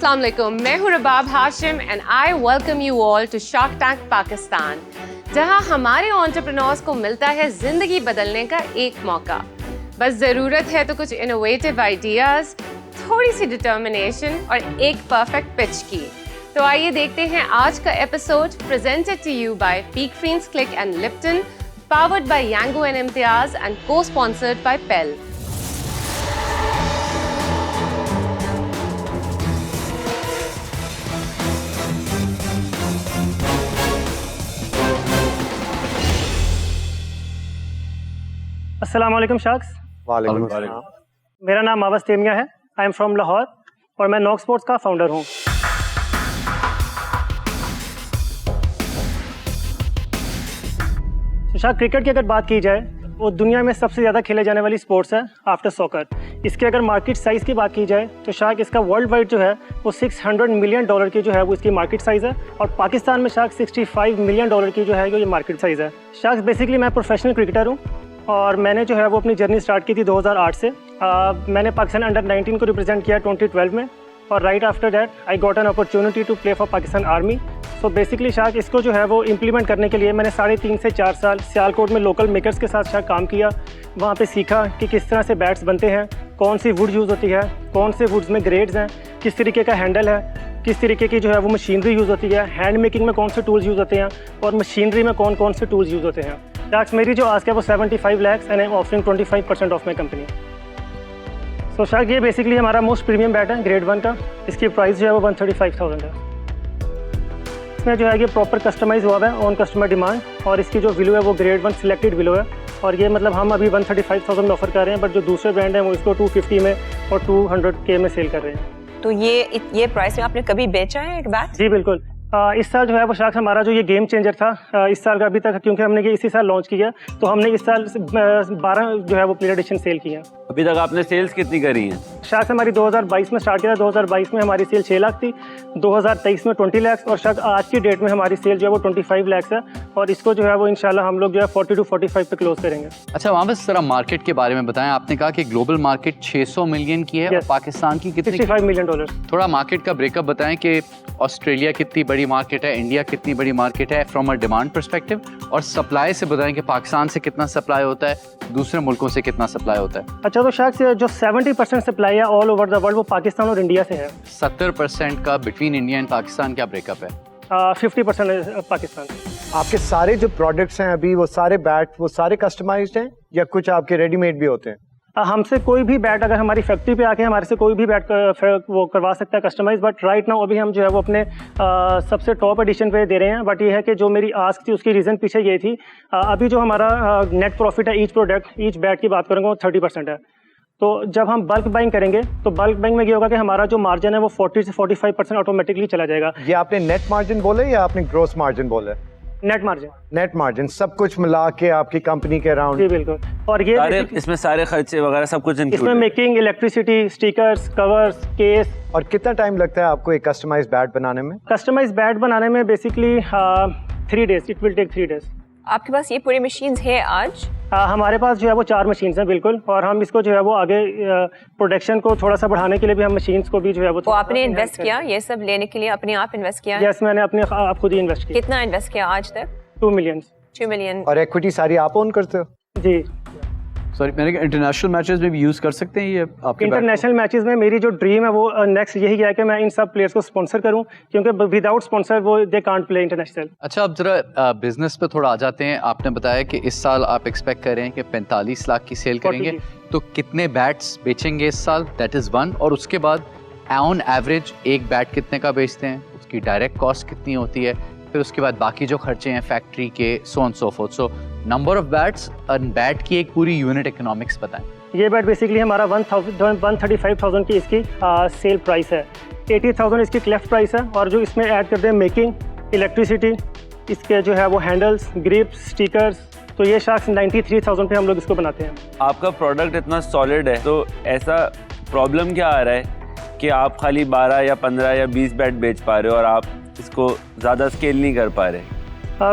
अस्सलाम वालेकुम, मैं हूँ Rabab Hashim and I welcome you all to shark tank Pakistan, जहाँ हमारे एंटरप्रेन्योर्स को मिलता है जिंदगी बदलने का एक मौका। बस ज़रूरत है तो कुछ इनोवेटिव आइडियाज़, थोड़ी सी डिटर्मिनेशन और एक परफेक्ट पिच की। तो आइए देखते हैं आज का episode presented to you by Peek Freans Click and Lipton, powered by Yango and Imtiaz and co-sponsored by Pell. अस्सलाम वालेकुम शार्क्स। वालेकुम अस्सलाम। मेरा नाम मावस तेमिया है। आई एम फ्रॉम लाहौर और मैं नॉक स्पोर्ट्स का फाउंडर हूँ। शार्क, क्रिकेट की अगर बात की जाए वो दुनिया में सबसे ज़्यादा खेले जाने वाली स्पोर्ट्स है आफ्टर सॉकर। इसके अगर मार्केट साइज़ की बात की जाए तो शार्क इसका वर्ल्ड वाइड जो है वो $600 मिलियन की जो है वो इसकी मार्केट साइज़ है, और पाकिस्तान में शार्क $65 मिलियन की जो है ये मार्केट साइज़ है। शार्क बेसिकली मैं प्रोफेशनल क्रिकेटर हूँ और मैंने जो है वो अपनी जर्नी स्टार्ट की थी 2008 से। मैंने पाकिस्तान अंडर 19 को रिप्रेजेंट किया 2012 में, और right after that I got an opportunity to play for Pakistan army. So basically shark इसको जो है वो इम्प्लीमेंट करने के लिए मैंने 3.5 से 4 साल सियालकोट में लोकल मेकर्स के साथ शार्क काम किया। वहाँ पे सीखा कि किस तरह से बैट्स बनते हैं, कौन सी वुड यूज़ होती है, कौन से वुड्स में ग्रेड्स हैं, किस तरीके का हैंडल है, किस तरीके की जो है वो मशीनरी यूज़ होती है, हैंड मेकिंग में कौन से टूल्स यूज़ होते हैं और मशीनरी में कौन कौन से टूल्स यूज़ होते हैं। शार्क मेरी जो आस्क है वो 75 lakhs and I am offering 25% of my company. So shark ये बेसिकली हमारा मोस्ट प्रीमियम बैट है ग्रेड 1 का। इसकी प्राइस जो है वो 135,000 है। इसमें जो है ये प्रॉपर कस्टमाइज हुआ है ऑन कस्टमर डिमांड, और इसकी जो विलो है वो ग्रेड 1 सिलेक्टेड विलो है, और ये मतलब हम अभी 135,000 में ऑफर कर रहे हैं, बट जो दूसरे ब्रांड हैं वो इसको 250 में और 200K में सेल कर रहे हैं। तो ये प्राइस में आपने कभी बेचा है एक बैट? जी बिल्कुल। इस साल जो है वो शार्क हमारा जो ये गेम चेंजर था इस साल का अभी तक, क्योंकि हमने ये इसी साल लॉन्च किया, तो हमने इस साल 12 जो है वो प्लेयर एडिशन सेल किए हैं। अभी तक आपने सेल्स कितनी करी हैं? शार्क हमारी 2022 में स्टार्ट किया था। 2022 में हमारी सेल 6 लाख थी, 2023 में 20 लाख, और शार्क आज की डेट में हमारी सेल जो है वो 25 लाख है, और इसको जो है वो इंशाल्लाह हम लोग जो है 40 to 45 पे क्लोज करेंगे। अच्छा, वहाँ बस जरा मार्केट के बारे में बताएं। आपने कहा कि ग्लोबल मार्केट 600 मिलियन की है, और पाकिस्तान की कितनी? $65 मिलियन। थोड़ा मार्केट का ब्रेकअप बताएं कि ऑस्ट्रेलिया कितनी बड़ी मार्केट है, इंडिया कितनी बड़ी मार्केट है फ्रॉम अ डिमांड परस्पेक्टिव, और सप्लाई से बताएं कि पाकिस्तान से कितना सप्लाई होता है, दूसरे मुल्कों से कितना सप्लाई होता है। अच्छा, तो शार्क से जो 70% सप्लाई है ऑल ओवर द वर्ल्ड वो पाकिस्तान और इंडिया से है। 70% का बिटवीन इंडिया एंड पाकिस्तान क्या ब्रेकअप है? 50% पाकिस्तान। आपके सारे जो प्रोडक्ट्स हैं अभी वो सारे बैट वो सारे कस्टमाइज्ड हैं या कुछ आपके रेडीमेड भी होते हैं? हमसे कोई भी बैट अगर हमारी फैक्ट्री पे आके हमारे से कोई भी बैट वो करवा सकता है कस्टमाइज, बट राइट नाउ अभी हम जो है वो अपने सबसे टॉप एडिशन पे दे रहे हैं। बट ये है कि जो मेरी आस्क थी उसकी रीज़न पीछे ये थी, अभी जो हमारा नेट प्रॉफिट है ईच प्रोडक्ट ईच बैट की बात करूँगा वो 30% है। तो जब हम बल्क बाइंग करेंगे तो बल्क बाइंग में ये होगा कि हमारा जो मार्जिन है वो 40 से 45% ऑटोमेटिकली चला जाएगा। ये आपने नेट मार्जिन बोले या आपने ग्रॉस मार्जिन बोले? Net margin. नेट मार्जिन सब कुछ मिला के आपकी कंपनी के अराउंड? जी बिल्कुल। और ये इसमें सारे खर्चे वगैरह सब कुछ इंक्लूड इसमें है? Making, electricity, stickers, covers, case. और कितना टाइम लगता है आपको एक कस्टमाइज बैट बनाने में? कस्टमाइज बैट बनाने में basically 3 days, it will take 3 days। आपके पास ये पूरी मशीन्स है आज? हमारे पास जो है वो 4 मशीन्स हैं बिल्कुल, और हम इसको जो है वो आगे प्रोडक्शन को थोड़ा सा बढ़ाने के लिए भी हम मशीन्स को भी जो है वो आपने इन्वेस्ट किया ये सब लेने के लिए? अपने आप इन्वेस्ट किया? यस, मैंने अपने आप खुद ही इन्वेस्ट किया। कितना इन्वेस्ट किया आज तक? 2 मिलियन। 2 मिलियन। और इक्विटी सारी आप ओन करते हो? जी। सॉरी, मैंने कहा इंटरनेशनल मैचेस में भी यूज़ कर सकते हैं ये आपके? इंटरनेशनल मैचेस में मेरी जो ड्रीम है वो नेक्स्ट यही है कि मैं इन सब प्लेयर्स को स्पॉन्सर करूं, क्योंकि विदाउट स्पॉन्सर वो दे कांट प्ले इंटरनेशनल। अच्छा, अब जरा बिजनेस पे थोड़ा आ जाते हैं। आपने बताया कि इस साल आप एक्सपेक्ट कर रहे हैं कि 45 लाख की सेल करेंगे, तो कितने बैट्स बेचेंगे इस साल? That is one. और उसके बाद ऑन एवरेज एक बैट कितने का बेचते हैं, उसकी डायरेक्ट कॉस्ट कितनी होती है, फिर उसके बाद बाकी जो खर्चे हैं फैक्ट्री के, so on so fourth. So number of bats और बैट की एक पूरी यूनिट इकोनॉमिक्स बताएं। ये बैट बेसिकली हमारा 135,000 की इसकी सेल प्राइस है, 80,000 इसकी क्लेफ्ट प्राइस है, और जो इसमें ऐड करते हैं मेकिंग, इलेक्ट्रिसिटी, इसके जो है वो हैंडल्स, ग्रिप्स, स्टिकर्स, तो ये शार्क 93,000 पे हम लोग इसको बनाते हैं। आपका प्रोडक्ट इतना सॉलिड है, तो ऐसा प्रॉब्लम क्या आ रहा है कि आप खाली 12 या 15 या 20 बैट बेच पा रहे हो और आप इसको ज़्यादा स्केल नहीं कर पा रहे?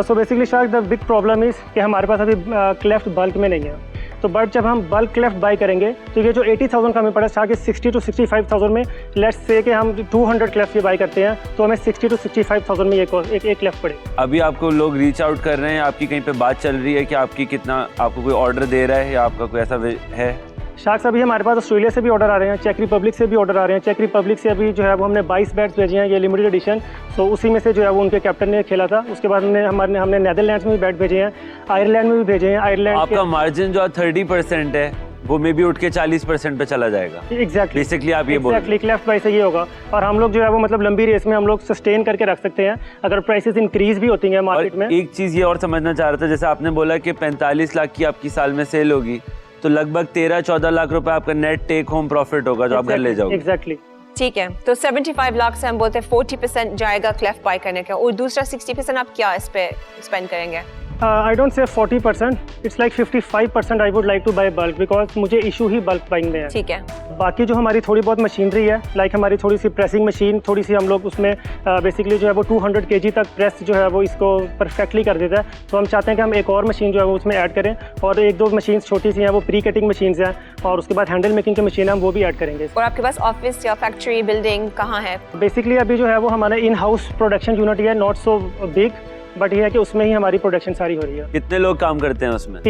सो basically shark the big problem is कि हमारे पास अभी क्लेफ्ट बल्क में नहीं है। तो बट जब हम बल्क क्लेफ्ट बाई करेंगे तो ये जो 80,000 का हमें पड़ा शायद 60 to 65,000 में, लेट्स से कि हम 200 क्लेफ्ट ये बाई करते हैं तो हमें 60 to 65,000 में एक क्लेफ्ट पड़े। अभी आपको लोग रीच आउट कर रहे हैं, आपकी कहीं पे बात चल रही है कि आपकी कितना, आपको कोई ऑर्डर दे रहा है या आपका कोई ऐसा है? शार्क्स अभी हमारे पास ऑस्ट्रेलिया से भी ऑर्डर आ रहे हैं, चेक रिपब्लिक से भी ऑर्डर आ रहे हैं। चेक रिपब्लिक से अभी जो है वो हमने 22 बैट्स भेजे हैं, ये लिमिटेड एडिशन, तो उसी में से जो है वो उनके कैप्टन ने खेला था। उसके बाद हमने नेदरलैंड्स में भी बैट भेजे हैं, आयरलैंड में भी भेजे हैं। आयरलैंड आपका मार्जिन जो 30% है वो मे भी उठ के 40% पे चला जाएगा। एग्जैक्टली, बेसिकली आप ये बोल रहे हैं। क्लेफ्ट बाई से ये होगा, और हम लोग जो है वो मतलब लंबी रेस में हम लोग सस्टेन करके रख सकते हैं अगर प्राइसेस इंक्रीज भी होती हैं मार्केट में। एक चीज़ ये और समझना चाह रहा था, जैसे आपने बोला कि 45 लाख की आपकी साल में सेल होगी तो लगभग 13-14 लाख रुपए आपका नेट टेक होम प्रॉफिट होगा जो आप घर ले जाओगे। एग्जैक्टली, ठीक है, तो 75 लाख से हम बोलते हैं 40% जाएगा क्लेफ्ट बाय करने का, और दूसरा 60% आप क्या इस पे स्पेंड करेंगे? I don't say 40%, it's like 55% I would like to buy bulk because मुझे इशू ही बल्क बाइंग में है। ठीक है, बाकी जो हमारी थोड़ी बहुत मशीनरी है, लाइक हमारी थोड़ी सी प्रेसिंग मशीन, थोड़ी सी हम लोग उसमें बेसिकली जो है वो 200 kg तक प्रेस जो है वो इसको परफेक्टली कर देता है। तो हम चाहते हैं कि हम एक और मशीन जो है वो उसमें ऐड करें, और एक दो मशीन छोटी सी हैं वो प्री कटिंग मशीन्स हैं, और उसके बाद हैंडल मेकिंग की मशीन है हम वो भी ऐड करेंगे। और आपके पास ऑफिस या फैक्ट्री बिल्डिंग कहाँ है? बेसिकली अभी जो है वो हमारा इन हाउस प्रोडक्शन यूनिट है, नॉट सो बिग, बट ये है कि उसमें ही हमारी प्रोडक्शन सारी हो रही है। कितने लोग काम करते हैं उसमें?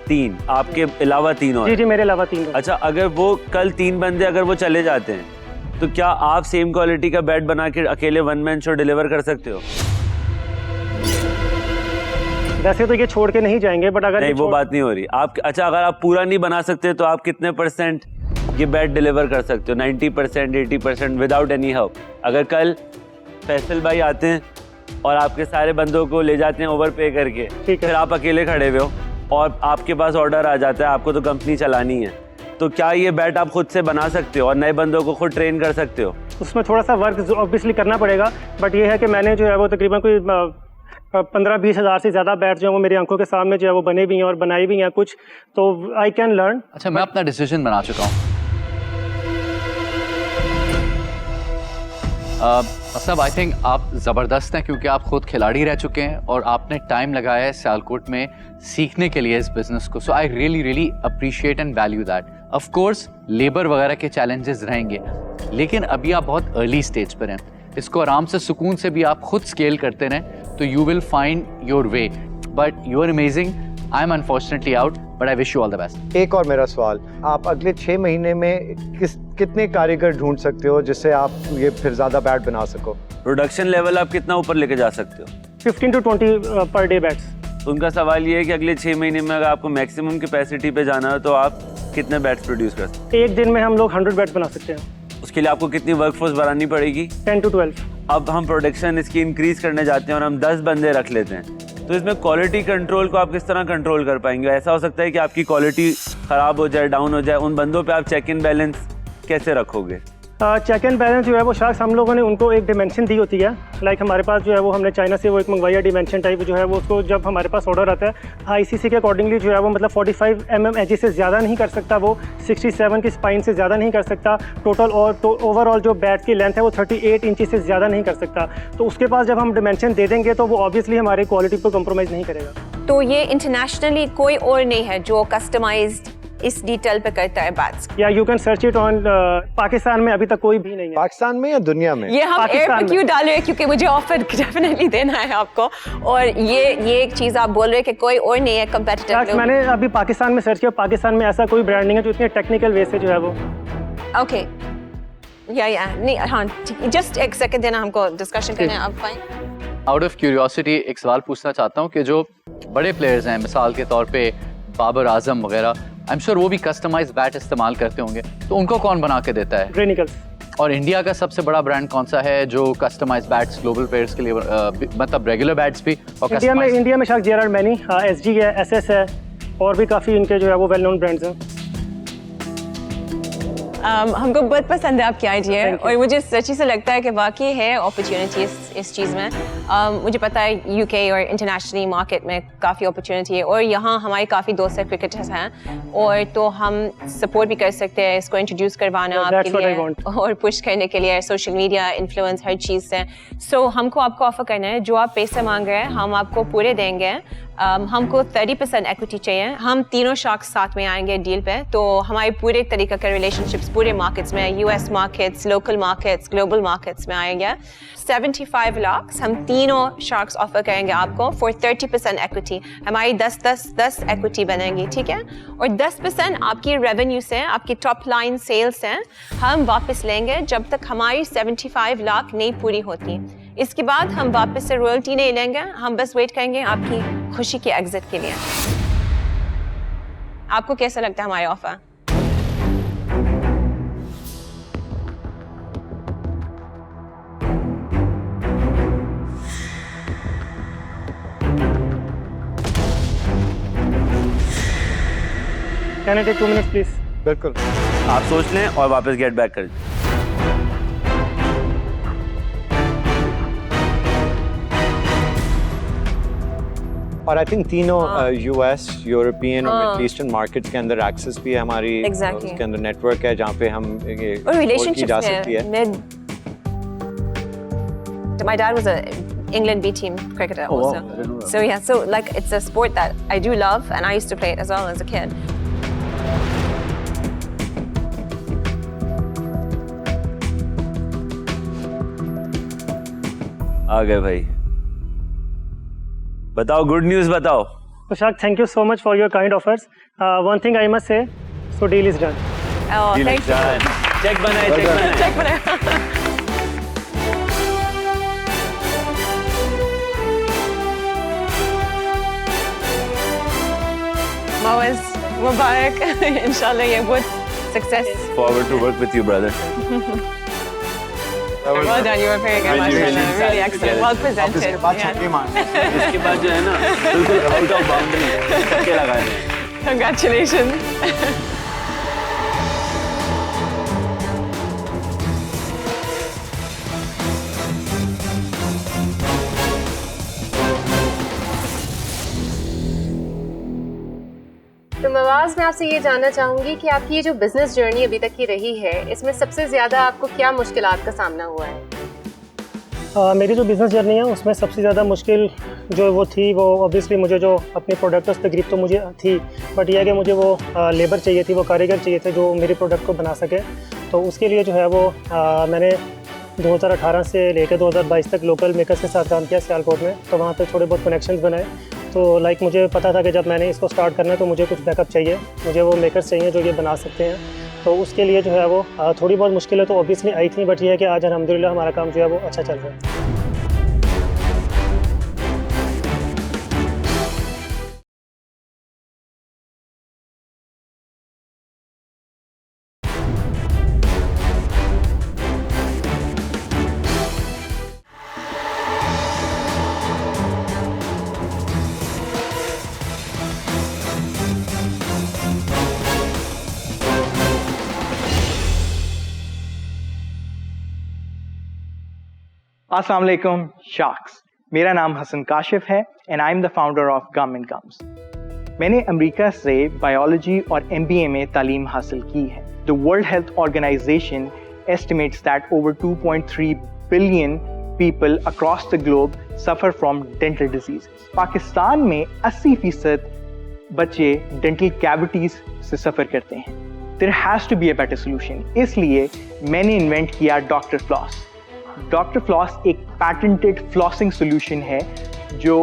3 आपके अलावा 3 और? जी, मेरे अलावा 3 लोग। अच्छा, अगर वो कल 3 बंदे अगर वो चले जाते हैं तो क्या आप सेम क्वालिटी का बैट बना के अकेले 1 मैन शो डिलीवर कर सकते हो? वैसे तो ये छोड़ के नहीं जाएंगे, बट अगर नहीं, वो बात नहीं हो रही। आप अच्छा, अगर आप पूरा नहीं बना सकते तो आप कितने % ये बैट डिलीवर कर सकते हो? 90%, 80% विदाउट एनी हेल्प? अगर कल फैसल भाई आते हैं और आपके सारे बंदों को ले जाते हैं ओवर पे करके, फिर आप अकेले खड़े हुए हो और आपके पास ऑर्डर आ जाता है, आपको तो कंपनी चलानी है, तो क्या ये बैट आप खुद से बना सकते हो और नए बंदों को खुद ट्रेन कर सकते हो? उसमें थोड़ा सा वर्क ऑब्वियसली करना पड़ेगा, बट ये है कि मैंने जो है वो तकरीबन कोई 15-20 हज़ार से ज़्यादा बैट्स जो है वो मेरी आंखों के सामने जो है वो बने भी हैं और बनाए भी हैं कुछ, तो आई कैन लर्न। अच्छा, मैं अपना डिसीजन बना चुका हूँ। मतलब आई थिंक आप ज़बरदस्त हैं क्योंकि आप खुद खिलाड़ी रह चुके हैं और आपने टाइम लगाया है सियालकोट में सीखने के लिए इस बिज़नेस को। So I really appreciate and value that. Of course labour वगैरह के चैलेंजेस रहेंगे, लेकिन अभी आप बहुत अर्ली स्टेज पर हैं। इसको आराम से सुकून से भी आप खुद स्केल करते रहें तो you will find your way. But you are amazing, I am unfortunately out, but I wish you all the best. एक और मेरा सवाल, आप अगले 6 महीने में कितने कारीगर ढूंढ सकते हो जिससे आप ये फिर ज़्यादा बैट बना सको? प्रोडक्शन लेवल आप कितना ऊपर लेके जा सकते हो? 15 to 20 पर डे बैट्स। उनका सवाल ये है कि अगले 6 महीने में अगर आपको मैक्सिमम कैपेसिटी पे जाना है तो आप कितने बैट्स प्रोड्यूस कर सकते हैं? एक दिन में हम लोग 100 बैट्स बना सकते हैं। उसके लिए आपको कितनी वर्कफोर्स बढ़ानी पड़ेगी? 10 to 12। अब हम प्रोडक्शन इसकी इंक्रीज करने जाते हैं और हम 10 बंदे रख लेते हैं, तो इसमें क्वालिटी कंट्रोल को आप किस तरह कंट्रोल कर पाएंगे? ऐसा हो सकता है कि आपकी क्वालिटी ख़राब हो जाए, डाउन हो जाए, उन बंदों पे आप चेक इन बैलेंस कैसे रखोगे? चेक एंड बैलेंस जो है वो शायद हम लोगों ने उनको एक डिमेंशन दी होती है, लाइक हमारे पास जो है वो हमने चाइना से वो एक मंगवाई है डिमेंशन टाइप जो है वो, उसको जब हमारे पास ऑर्डर आता है आईसीसी के अकॉर्डिंगली जो है वो मतलब 45 mm एजी से ज़्यादा नहीं कर सकता, वो 67 की स्पाइन से ज़्यादा नहीं कर सकता, टोटल और तो ओवरऑल जो बैट की लेंथ है वो 38 इंच से ज़्यादा नहीं कर सकता। तो उसके पास जब हम डिमेंशन दे देंगे तो वो ऑब्वियसली हमारी क्वालिटी पर कॉम्प्रोमाइज़ नहीं करेगा। तो ये इंटरनेशनली कोई और नहीं है जो कस्टमाइज्ड इस डिटेल पे करता है बैट्स? या you can search it on, Pakistan में अभी तक कोई भी नहीं है। पाकिस्तान में या दुनिया में? ये हम एयर पे क्यों डाल रहे हैं क्योंकि मुझे ऑफर डेफिनेटली देना है आपको, और ये एक चीज़ आप बोल रहे हैं कि कोई और नहीं है कंपेटिटर। मैंने अभी पाकिस्तान में सर्च किया, पाकिस्तान में ऐसा कोई ब्रांड नहीं है जो इतने टेक्निकल वे से जो है वो। ओके, या नहीं, हाँ ठीक, जस्ट एक सेकंड देना हमको, डिस्कशन करना है आप। फाइन। आउट ऑफ क्यूरियोसिटी एक सवाल पूछना चाहता हूँ कि जो बड़े प्लेयर्स हैं, मिसाल के तौर पे बाबर आजम वगैरह, आई एम श्योर वो भी कस्टमाइज बैट इस्तेमाल करते होंगे, तो उनको कौन बना के देता है? रेनिकल्स। और इंडिया का सबसे बड़ा ब्रांड कौन सा है जो कस्टमाइज बैट्स ग्लोबल प्लेयर्स के लिए, मतलब रेगुलर बैट्स भी और इंडिया में शायद JR मैनी, SG है, SS है, और भी काफ़ी इनके जो है वो वेल नोन ब्रांड्स हैं। हमको बहुत पसंद है आपकी आइडिया, और मुझे सच्ची से लगता है कि वाकई है अपॉर्चुनिटीज इस चीज़ में। मुझे पता है यूके और इंटरनेशनली मार्केट में काफ़ी अपॉर्चुनिटी है, और यहाँ हमारे काफ़ी दोस्त क्रिकेटर्स हैं, और तो हम सपोर्ट भी कर सकते हैं इसको इंट्रोड्यूस करवाना आपके लिए और पुश करने के लिए सोशल मीडिया इन्फ्लुएंस हर चीज़ से। सो हमको आपको ऑफर करना है, जो आप पैसे मांग रहे हैं हम आपको पूरे देंगे। हमको 30% इक्विटी चाहिए। हम तीनों शार्क्स साथ में आएंगे डील पे, तो हमारे पूरे तरीके का रिलेशनशिप्स पूरे मार्केट्स में, US markets, local markets, global markets में आएंगे। 75 लाख हम तीनों शार्क्स ऑफर करेंगे आपको फॉर 30% इक्विटी। हमारी 10 इक्विटी बनेंगी, ठीक है, और 10% आपकी रेवेन्यू से, आपकी टॉप लाइन सेल्स से हम वापस लेंगे जब तक हमारी 75 लाख नहीं पूरी होती। इसके बाद हम वापस से रॉयल्टी नहीं लेंगे, हम बस वेट करेंगे आपकी खुशी के एग्जिट के लिए। आपको कैसा लगता है हमारा offer? Can I take 2 minutes please? बिल्कुल। आप सोच लें और वापस गेट बैक कर दें। और आई थिंक तीनों यूएस, यूरोपियन और मिडिल ईस्टर्न मार्केट के अंदर एक्सेस भी है हमारी, उसके अंदर नेटवर्क है जहाँ पे हम ये रिलेशनशिप जा सकती है। My dad was a England B team cricketer also. I didn't know that. So yeah, so like it's a sport that I do love, and I used to play it as well as a kid. आ गए भाई, बताओ good news बताओ। So Shak, thank you so much for your kind offers. One thing I must say, so deal is done. Oh, thank you. Check बनाए, check बनाए। Check बनाए। Mawaz, Mubarak, inshallah ये बहुत success. Forward to work with you, brother. Well done, you were very good, mashallah, really excellent, well presented. इसके बाद Yeah. छक्के मारने। इसके बाद जो है ना बिल्कुल आउट ऑफ बाउंड्री छक्के लगाए हैं। Congratulations. तो मवाज, मैं आपसे ये जानना चाहूँगी कि आपकी ये जो बिजनेस जर्नी अभी तक की रही है, इसमें सबसे ज़्यादा आपको क्या मुश्किलात का सामना हुआ है? मेरी जो बिज़नेस जर्नी है उसमें सबसे ज़्यादा मुश्किल जो वो थी, वो ऑब्वियसली मुझे जो अपने प्रोडक्ट्स पे ग्रिप तो मुझे थी, बट यह है कि मुझे वो लेबर चाहिए थी, वो कारीगर चाहिए थे जो मेरे प्रोडक्ट को बना सके। तो उसके लिए जो है वो मैंने 2018 से लेकर 2022 तक लोकल मेकर्स के साथ काम किया सियालकोट में। तो वहाँ पे थोड़े बहुत कनेक्शंस बनाए। तो मुझे पता था कि जब मैंने इसको स्टार्ट करना है तो मुझे कुछ बैकअप चाहिए, मुझे वो मेकर्स चाहिए जो ये बना सकते हैं। तो उसके लिए जो है वो थोड़ी बहुत मुश्किलें तो ऑब्वियसली आई थी, बट ये है कि आज अल्हम्दुलिल्लाह हमारा काम जो है वो अच्छा चल रहा है। अस्सलाम वालेकुम शार्क्स, मेरा नाम हसन काशिफ है and I am the founder of gum and gums. मैंने अमेरिका से बायोलॉजी और MBA में तालीम हासिल की है। The world health organisation estimates that over 2.3 billion people across the globe suffer from dental diseases. Pakistan में 80% बच्चे डेंटल कैविटीज से सफ़र करते हैं। There has to be a better solution. इसलिए मैंने इन्वेंट किया डॉक्टर फ्लॉस। डॉक्टर फ्लॉस एक पैटेंटेड फ्लॉसिंग सोल्यूशन है जो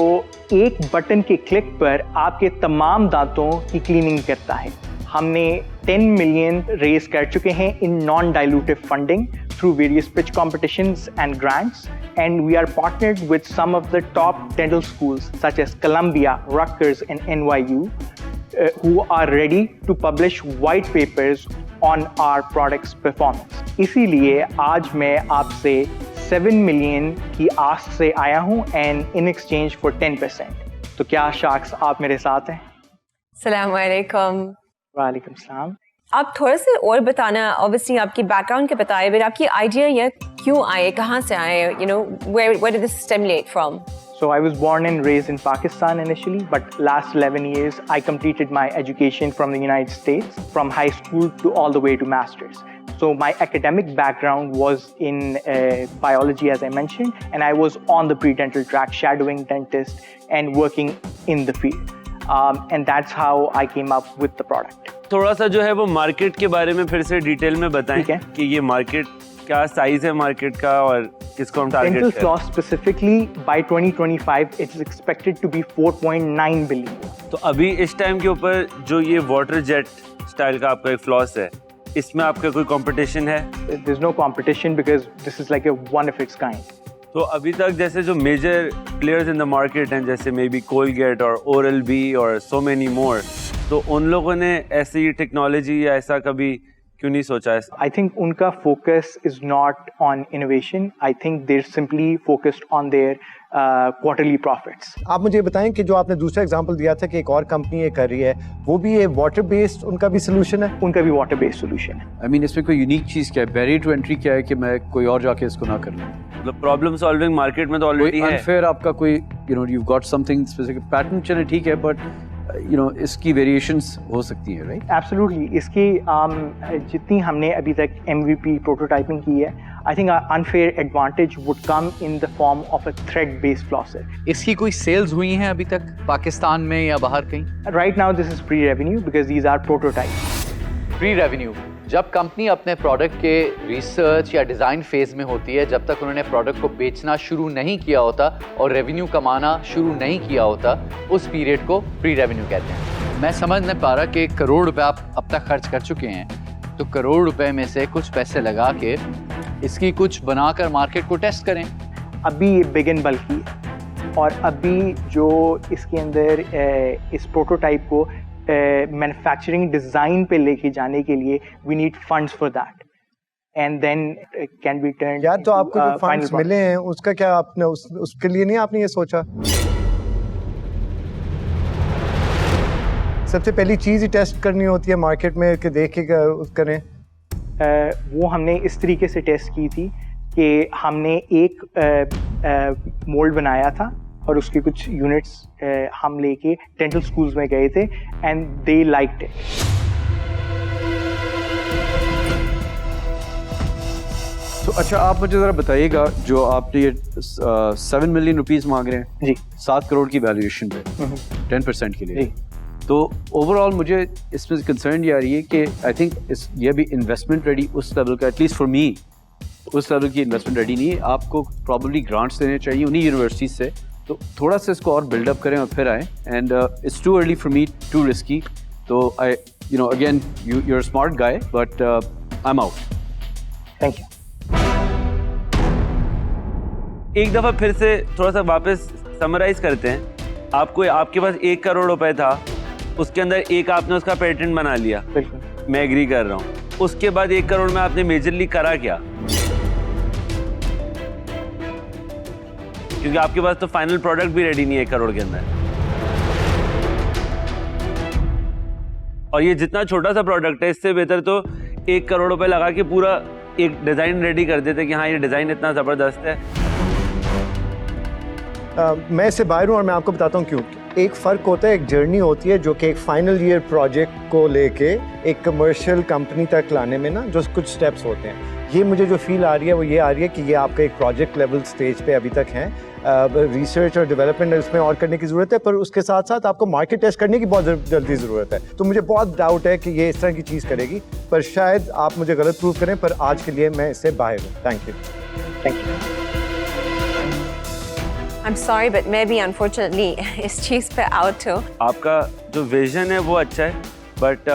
एक बटन के क्लिक पर आपके तमाम दांतों की क्लीनिंग करता है। हमने 10 मिलियन रेज कर चुके हैं in non dilutive funding through various pitch competitions and grants, and we are partnered with some of the top dental schools such as Columbia, Rutgers and NYU who are ready to publish white papers on our products performance. इसीलिए आज मैं आपसे 7 million की ask से आया हूँ and in exchange for 10%. तो क्या शार्क्स आप मेरे साथ हैं? अस्सलाम वालेकुम। वालेकुम सलाम। आप थोड़ा सा और बताना, ऑब्वियसली आपकी बैकग्राउंड के बताए, बट आपकी आइडिया ये क्यों आए, कहाँ से आए, you know, where did this stimulate from? So I was born and raised in Pakistan initially, but last 11 years I completed my education from the United States, from high school to all the way to masters. So my academic background was in biology, as I mentioned, and I was on the pre-dental track, shadowing dentist and working in the field. And that's how I came up with the product. थोड़ा सा जो है वो market के बारे में फिर से डिटेल में बताएं कि ये मार्केट क्या साइज है मार्केट का और किसको हम target Dental floss specifically by 2025 it's expected to be 4.9 billion. तो अभी इस टाइम के ऊपर जो ये वाटर जेट स्टाइल का आपका एक फ्लॉस है, इसमें आपका कोई कंपटीशन है? There's no competition because this is like a one of its kind. तो अभी तक जैसे जो major players in the market हैं, जैसे मे बी कोलगेट और ओरल बी और सो मेनी मोर, तो उन लोगों ने ऐसी टेक्नोलॉजी या ऐसा कभी क्यों नहीं सोचा है? I think उनका focus is not on innovation. I think they're simply focused on their quarterly profits. आप मुझे बताएं कि जो आपने दूसरा एग्जांपल दिया था कि एक और कंपनी ये कर रही है, वो भी ये वाटर बेस्ड उनका भी सोल्यूशन है? उनका भी वाटर बेस्ड सोल्यूशन है। I mean, इसमें कोई यूनिक चीज़ क्या है, बैरियर टू एंट्री क्या है कि मैं कोई और जाके इसको ना कर लूँ? मतलब प्रॉब्लम सॉल्विंग मार्केट में तो ऑलरेडी है। अनफेयर आपका कोई you've got something specific pattern चले ठीक है, बट इसकी वेरिएशंस हो सकती है, राइट? एब्सोल्युटली। इसकी जितनी हमने अभी तक MVP प्रोटोटाइपिंग की है, I think unfair advantage would come in the form of a thread based flosser. इसकी कोई सेल्स हुई हैं अभी तक पाकिस्तान में या बाहर कहीं? Right now this is pre revenue because these are prototypes. Pre revenue, जब कंपनी अपने प्रोडक्ट के रिसर्च या डिज़ाइन फेज में होती है, जब तक उन्होंने प्रोडक्ट को बेचना शुरू नहीं किया होता और रेवेन्यू कमाना शुरू नहीं किया होता, उस पीरियड को प्री रेवेन्यू कहते हैं। मैं समझ नहीं पा रहा कि करोड़ रुपए आप अब तक खर्च कर चुके हैं, तो करोड़ रुपए में से कुछ पैसे लगा के इसकी कुछ बनाकर मार्केट को टेस्ट करें। अभी ये बिग एंड बल्कि है और अभी जो इसके अंदर इस प्रोटोटाइप को मैन्युफैक्चरिंग डिज़ाइन पे लेके जाने के लिए we need funds for that and then can be turn. यार तो आपको जो फंड्स मिले हैं उसका क्या आपने उसके लिए नहीं आपने ये सोचा? सबसे पहली चीज़ ही टेस्ट करनी होती है मार्केट में कि देख के करें। वो हमने इस तरीके से टेस्ट की थी कि हमने एक मोल्ड बनाया था और उसके कुछ यूनिट्स हम लेके डेंटल स्कूल्स में गए थे एंड दे लाइक्ड इट। तो अच्छा आप मुझे ज़रा बताइएगा, जो आपने ये 7 मिलियन रुपीस मांग रहे हैं जी 7 करोड़ की वैल्यूएशन पे 10% के लिए, जी। तो ओवरऑल मुझे इसमें कंसर्न ये आ रही है कि आई थिंक ये भी इन्वेस्टमेंट रेडी उस लेवल का, एटलीस्ट फॉर मी उस लेवल की इन्वेस्टमेंट रेडी नहीं है। आपको प्रॉब्लली ग्रांट्स देने चाहिए उन्हीं यूनिवर्सिटीज़ से, तो थोड़ा सा इसको और बिल्डअप करें और फिर आएँ। And it's too early for me, too risky, तो I again you're a smart guy but I'm out. Thank you. एक दफ़ा फिर से थोड़ा सा वापस समराइज करते हैं। आपके पास 1 करोड़ रुपए था, उसके अंदर एक आपने उसका पेटेंट बना लिया, बिल्कुल मैं एग्री कर रहा हूँ। उसके बाद 1 करोड़ में आपने मेजरली करा क्या? क्योंकि आपके पास तो फाइनल प्रोडक्ट भी रेडी नहीं है 1 करोड़ के अंदर, और ये जितना छोटा सा प्रोडक्ट है इससे बेहतर तो 1 करोड़ रुपए लगा के पूरा एक डिज़ाइन रेडी कर देते कि हाँ ये डिज़ाइन इतना ज़बरदस्त है। मैं इससे बाहर हूँ और मैं आपको बताता हूँ क्यों। एक फ़र्क होता है, एक जर्नी होती है जो कि एक फाइनल ईयर प्रोजेक्ट को लेके एक कमर्शियल कंपनी तक लाने में ना जो कुछ स्टेप्स होते हैं। ये मुझे जो फील आ रही है वो ये आ रही है कि ये आपका एक प्रोजेक्ट लेवल स्टेज पे अभी तक है। रिसर्च और डेवलपमेंट उसमें और करने की ज़रूरत है, पर उसके साथ साथ आपको मार्केट टेस्ट करने की बहुत जल्दी ज़रूरत है। तो मुझे बहुत डाउट है कि ये इस तरह की चीज़ करेगी, पर शायद आप मुझे गलत प्रूव करें, पर आज के लिए मैं इससे बाहर हूँ। Thank you. Thank you. I'm sorry, but मैं भी unfortunately इस चीज़ पे out हूँ। आपका जो विजन है वो अच्छा है, बट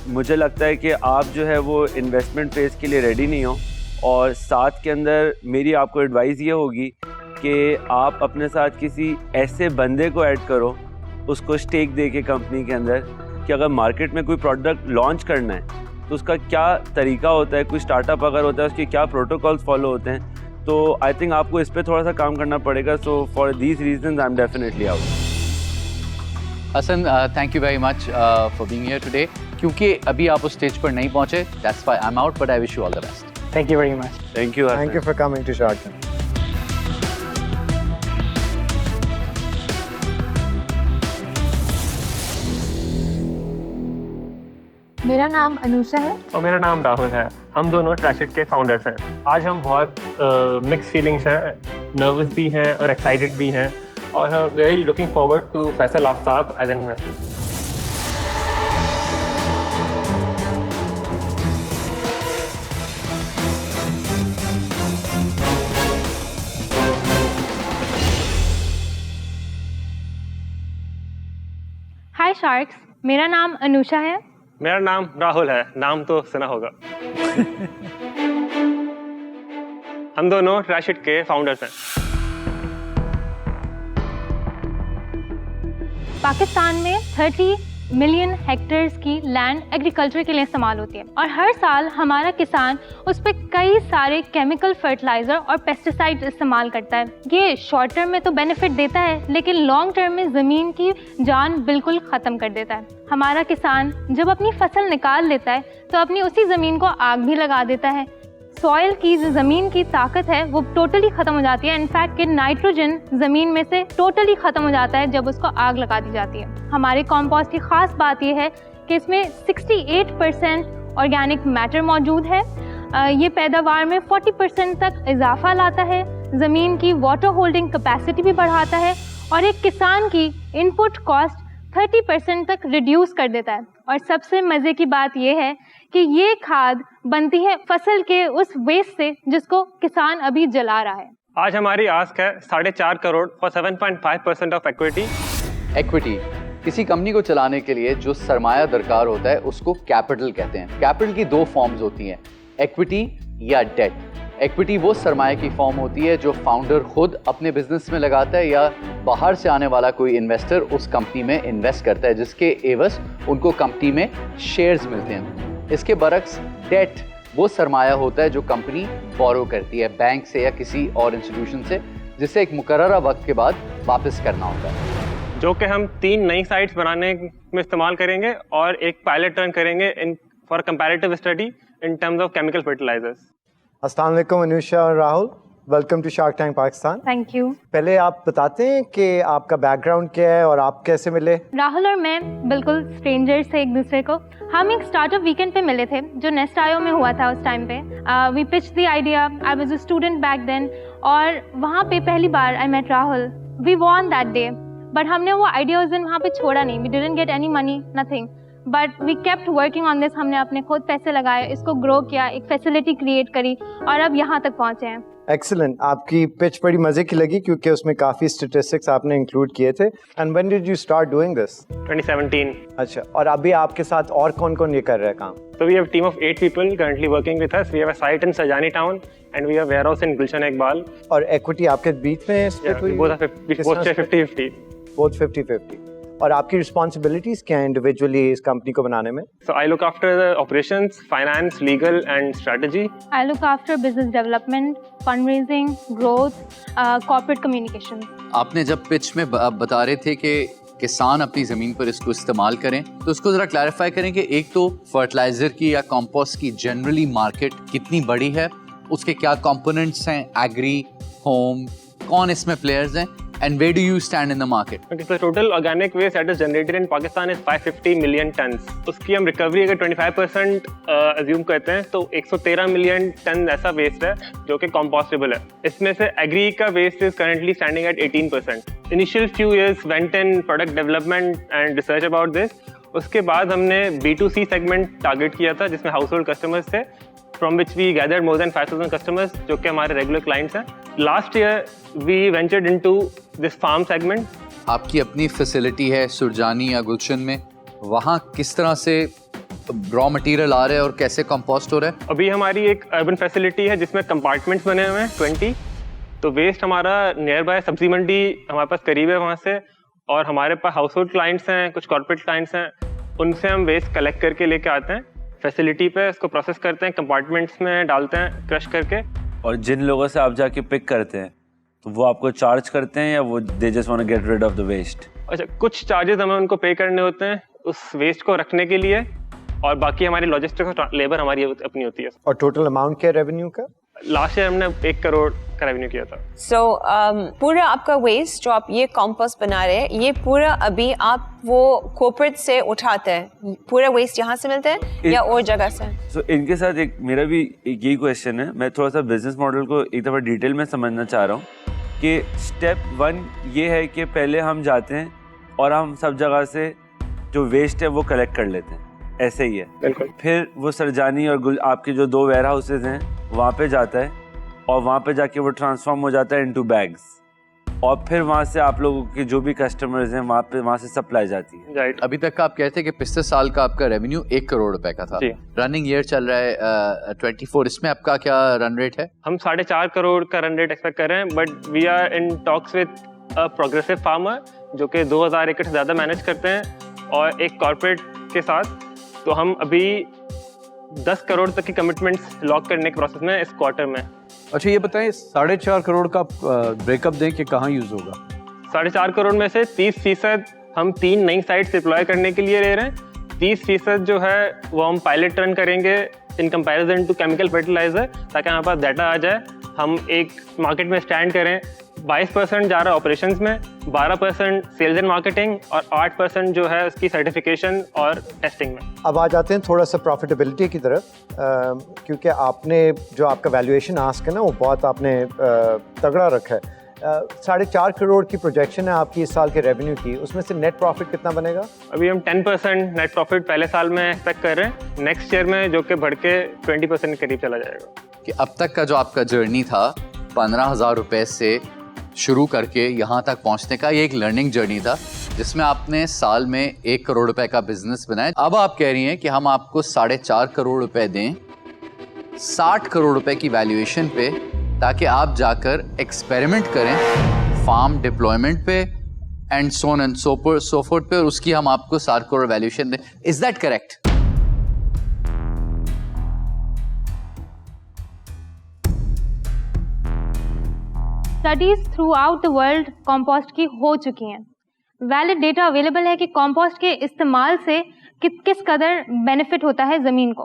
मुझे लगता है कि आप जो है वो इन्वेस्टमेंट फेज के लिए रेडी नहीं हो। और साथ के अंदर मेरी आपको एडवाइस ये होगी कि आप अपने साथ किसी ऐसे बंदे को ऐड करो, उसको स्टेक दे के कंपनी के अंदर, कि अगर मार्केट में कोई प्रोडक्ट लॉन्च करना है तो उसका क्या तरीका होता है, कोई स्टार्टअप अगर होता है उसके क्या प्रोटोकॉल्स फॉलो होते हैं। तो आई थिंक आपको इस पर थोड़ा सा काम करना पड़ेगा। So for these reasons I am definitely out. Hasan, thank you very much for being here today. क्योंकि अभी आप उस स्टेज पर नहीं पहुंचे, that's why I am out, but I wish you all the best. Thank you very much. Thank you Thank you for coming to Shark Tank. मेरा नाम अनुषा है और मेरा नाम राहुल है। हम दोनों ट्रैशिट के फाउंडर्स हैं। आज हम बहुत मिक्स फीलिंग्स हैं, नर्वस भी हैं और एक्साइटेड भी हैं और हम very looking forward to Faisal Aftab as an investor. Hi sharks, मेरा नाम अनुषा है। मेरा नाम राहुल है, नाम तो सुना होगा। हम दोनों ट्रैशिट के फाउंडर्स हैं। पाकिस्तान में 30 मिलियन हेक्टेयर्स की लैंड एग्रीकल्चर के लिए इस्तेमाल होती है और हर साल हमारा किसान उस पर कई सारे केमिकल फर्टिलाइज़र और पेस्टिसाइड्स इस्तेमाल करता है। ये शॉर्ट टर्म में तो बेनिफिट देता है, लेकिन लॉन्ग टर्म में ज़मीन की जान बिल्कुल ख़त्म कर देता है। हमारा किसान जब अपनी फसल निकाल लेता है तो अपनी उसी ज़मीन को आग भी लगा देता है। सॉइल की जो ज़मीन की ताकत है वो टोटली ख़त्म हो जाती है। इनफैक्ट कि नाइट्रोजन ज़मीन में से टोटली ख़त्म हो जाता है जब उसको आग लगा दी जाती है। हमारे कंपोस्ट की ख़ास बात ये है कि इसमें 68% ऑर्गेनिक मैटर मौजूद है। ये पैदावार में 40% तक इजाफा लाता है, ज़मीन की वाटर होल्डिंग कैपेसिटी भी बढ़ाता है और एक किसान की इनपुट कॉस्ट 30% तक रिड्यूस कर देता है। और सबसे मज़े की बात यह है कि ये खाद बनती है फसल के उस वेस्ट से जिसको किसान अभी जला रहा है। आज हमारी आस्क है 4.5 crore for 7.5% of equity. Equity किसी कंपनी को चलाने के लिए जो सरमाया दरकार होता है उसको कैपिटल कहते हैं। कैपिटल की दो फॉर्म्स होती हैं, इक्विटी या डेट। इक्विटी वो सरमाया की फॉर्म होती है जो फाउंडर खुद अपने बिजनेस में लगाता है या बाहर से आने वाला कोई इन्वेस्टर उस कंपनी में इन्वेस्ट करता है जिसके एवज उनको कंपनी में शेयर्स मिलते हैं। इसके बरक्स डेट वो सरमाया होता है जो कंपनी बोरो करती है बैंक से या किसी और इंस्टीट्यूशन से, जिसे एक मुकर्ररा वक्त के बाद वापस करना होता है, जो कि हम 3 नई साइट्स बनाने में इस्तेमाल करेंगे और एक पायलट रन करेंगे in for comparative study in terms of chemical fertilisers. अस्सलाम वालेकुम अनुषा और Rahul, welcome to shark tank Pakistan. Thank you. पहले आप बताते हैं कि आपका बैकग्राउंड क्या है और आप कैसे मिले? राहुल और मैं बिल्कुल स्ट्रेंजर्स थे एक दूसरे को। हम एक स्टार्टअप वीकेंड पे मिले थे जो नेस्ट आयो में हुआ था उस टाइम पे। We pitch the idea, I was a student back then और वहाँ पे पहली बार I met Rahul. We won that day, but हमने वो आइडिया उस दिन वहाँ पे छोड़ा नहीं। We didn't get any money, nothing, but we kept working on this. हमने अपने खुद पैसे लगाए, इसको ग्रो किया, एक फैसिलिटी क्रिएट करी और अब यहाँ तक पहुँचे हैं। एक्सीलेंट। आपकी पिच बड़ी मजे की लगी क्योंकि उसमें काफी स्टैटिस्टिक्स आपने इंक्लूड किए थे। And when did you start doing this? 2017। अच्छा, और अभी आपके साथ और कौन-कौन ये कर रहा है काम? So we have a team of 8 people currently working with us. We have a site in Sajani town and we have a warehouse in Gulshan Iqbal. और इक्विटी आपके बीच में split हुई? Both are 50-50. Both 50-50. और आपकी responsibilities क्या है individually इस company को बनाने में? So I look after the operations, finance, legal and strategy. I look after business development, fundraising, growth, corporate communication. आपने जब पिच में बता रहे थे कि किसान अपनी ज़मीन पर इसको इस्तेमाल करें, तो उसको ज़रा क्लैरिफाई करें कि एक तो फर्टिलाइज़र की या कंपोस्ट की जनरली मार्केट कितनी बड़ी है, उसके क्या कंपोनेंट्स हैं, एग्री, होम, कौन इसमें प्लेयर्स हैं, and where do you stand in the market? Okay, so total organic waste that is generated in Pakistan is 550 million tons. उसकी हम रिकवरी अगर 25% अज्यूम करते हैं तो 113 मिलियन टन ऐसा वेस्ट है जो कि कंपोस्टेबल है। इसमें से एग्री का waste is currently standing at 18%. Initial few years went in product development and research about this. उसके बाद हमने B2C सेगमेंट टारगेट किया था जिसमें हाउस होल्ड कस्टमर्स थे, from which we gathered more than 5,000 customers जो कि हमारे रेगुलर क्लाइंट्स हैं। Last year we ventured into this farm segment. आपकी अपनी फैसिलिटी है सुरजानी या गुलशन में, वहाँ किस तरह से रॉ मटेरियल आ रहा है और कैसे कंपोस्ट हो रहा है? अभी हमारी एक अर्बन फैसिलिटी है जिसमें कंपार्टमेंट्स बने हुए हैं 20। तो वेस्ट हमारा नियर बाय सब्जी मंडी हमारे पास करीब है वहाँ से, और हमारे पास हाउस होल्ड क्लाइंट्स हैं, कुछ कॉर्पोरेट क्लाइंट्स हैं, उनसे हम वेस्ट कलेक्ट करके लेके आते हैं फैसिलिटी पे, इसको प्रोसेस करते हैं, कंपार्टमेंट्स में डालते हैं क्रश करके। और जिन लोगों से आप जाके पिक करते हैं तो वो आपको चार्ज करते हैं या वो they just want to get rid of the waste? अच्छा, कुछ चार्जेस हमें उनको पे करने होते हैं उस वेस्ट को रखने के लिए, और बाकी हमारी लॉजिस्टिक्स और लेबर हमारी अपनी होती है। और टोटल अमाउंट क्या रेवेन्यू का? लास्ट ईयर हमने 1 करोड़ का रेवेन्यू किया था। So, पूरा आपका वेस्ट जो आप ये कंपोस्ट बना रहे हैं, ये पूरा अभी आप वो कॉर्पोरेट से उठाते हैं, पूरा वेस्ट यहाँ से मिलता है या और जगह से? So, इनके साथ एक मेरा भी एक यही क्वेश्चन है। मैं थोड़ा सा बिजनेस मॉडल को एक दफ़ा डिटेल में समझना चाह रहा हूँ कि स्टेप 1 ये है कि पहले हम जाते हैं और हम सब जगह से जो वेस्ट है वो कलेक्ट कर लेते हैं, ऐसे ही है। बिल्कुल। फिर वो सरजानी और आपके जो 2 वेयर हाउसेज हैं वहाँ पे जाता है और वहाँ पे जाके वो ट्रांसफॉर्म हो जाता है इनटू बैग्स और फिर वहाँ से आप लोगों के जो भी कस्टमर्स हैं वहाँ से सप्लाई जाती है। राइट। अभी तक का आप कहते हैं कि पिछले साल का आपका रेवेन्यू 1 करोड़ रुपए का था, रनिंग ईयर चल रहा है 24, इसमें आपका क्या रन रेट है? हम 4.5 करोड़ का रन रेट एक्सपेक्ट कर रहे हैं, but we are in talks with a progressive farmer जो कि 2000 एकड़ से ज़्यादा मैनेज करते हैं और एक कॉर्पोरेट के साथ। तो हम अभी 10 करोड़ तक की कमिटमेंट्स लॉक करने के प्रोसेस में इस क्वार्टर में। अच्छा ये बताएं 4.5 करोड़ का ब्रेकअप दें कि कहाँ यूज़ होगा? 4.5 करोड़ में से 30% हम 3 नई साइट्स डिप्लॉय करने के लिए ले रहे हैं। 30% जो है वो हम पायलट रन करेंगे in comparison to chemical fertiliser, ताकि हमारे पास डाटा आ जाए, हम एक मार्केट में स्टैंड करें। 22% जा रहा है ऑपरेशंस में, 12% सेल्स एंड मार्केटिंग और 8% जो है उसकी सर्टिफिकेशन और टेस्टिंग में। अब आ जाते हैं थोड़ा सा प्रॉफिटेबिलिटी की तरफ, क्योंकि आपने जो आपका वैल्यूएशन आस्क है ना वो बहुत आपने तगड़ा रखा है। 4.5 करोड़ की प्रोजेक्शन है आपकी इस साल के रेवेन्यू की, उसमें से नेट प्रॉफिट कितना बनेगा? अभी हम 10% नेट प्रॉफिट पहले साल में एक्सपेक्ट कर रहे हैं, नेक्स्ट ईयर में जो कि बढ़ के 20% के करीब चला जाएगा। कि अब तक का जो आपका जर्नी था 15,000 रुपए से शुरू करके यहाँ तक पहुँचने का, ये एक लर्निंग जर्नी था जिसमें आपने साल में 1 करोड़ रुपए का बिजनेस बनाया। अब आप कह रही हैं कि हम आपको 4.5 करोड़ रुपए दें 60 करोड़ रुपए की वैल्यूएशन पे, ताकि आप जाकर एक्सपेरिमेंट करें फार्म डिप्लॉयमेंट पे and so on and so forth पे, और उसकी हम आपको 7 करोड़ वैल्यूएशन दें। Is that correct? Studies throughout the world compost की हो चुकी हैं। वैलिड डेटा अवेलेबल है कि कंपोस्ट के इस्तेमाल से किस कदर बेनिफिट होता है ज़मीन को।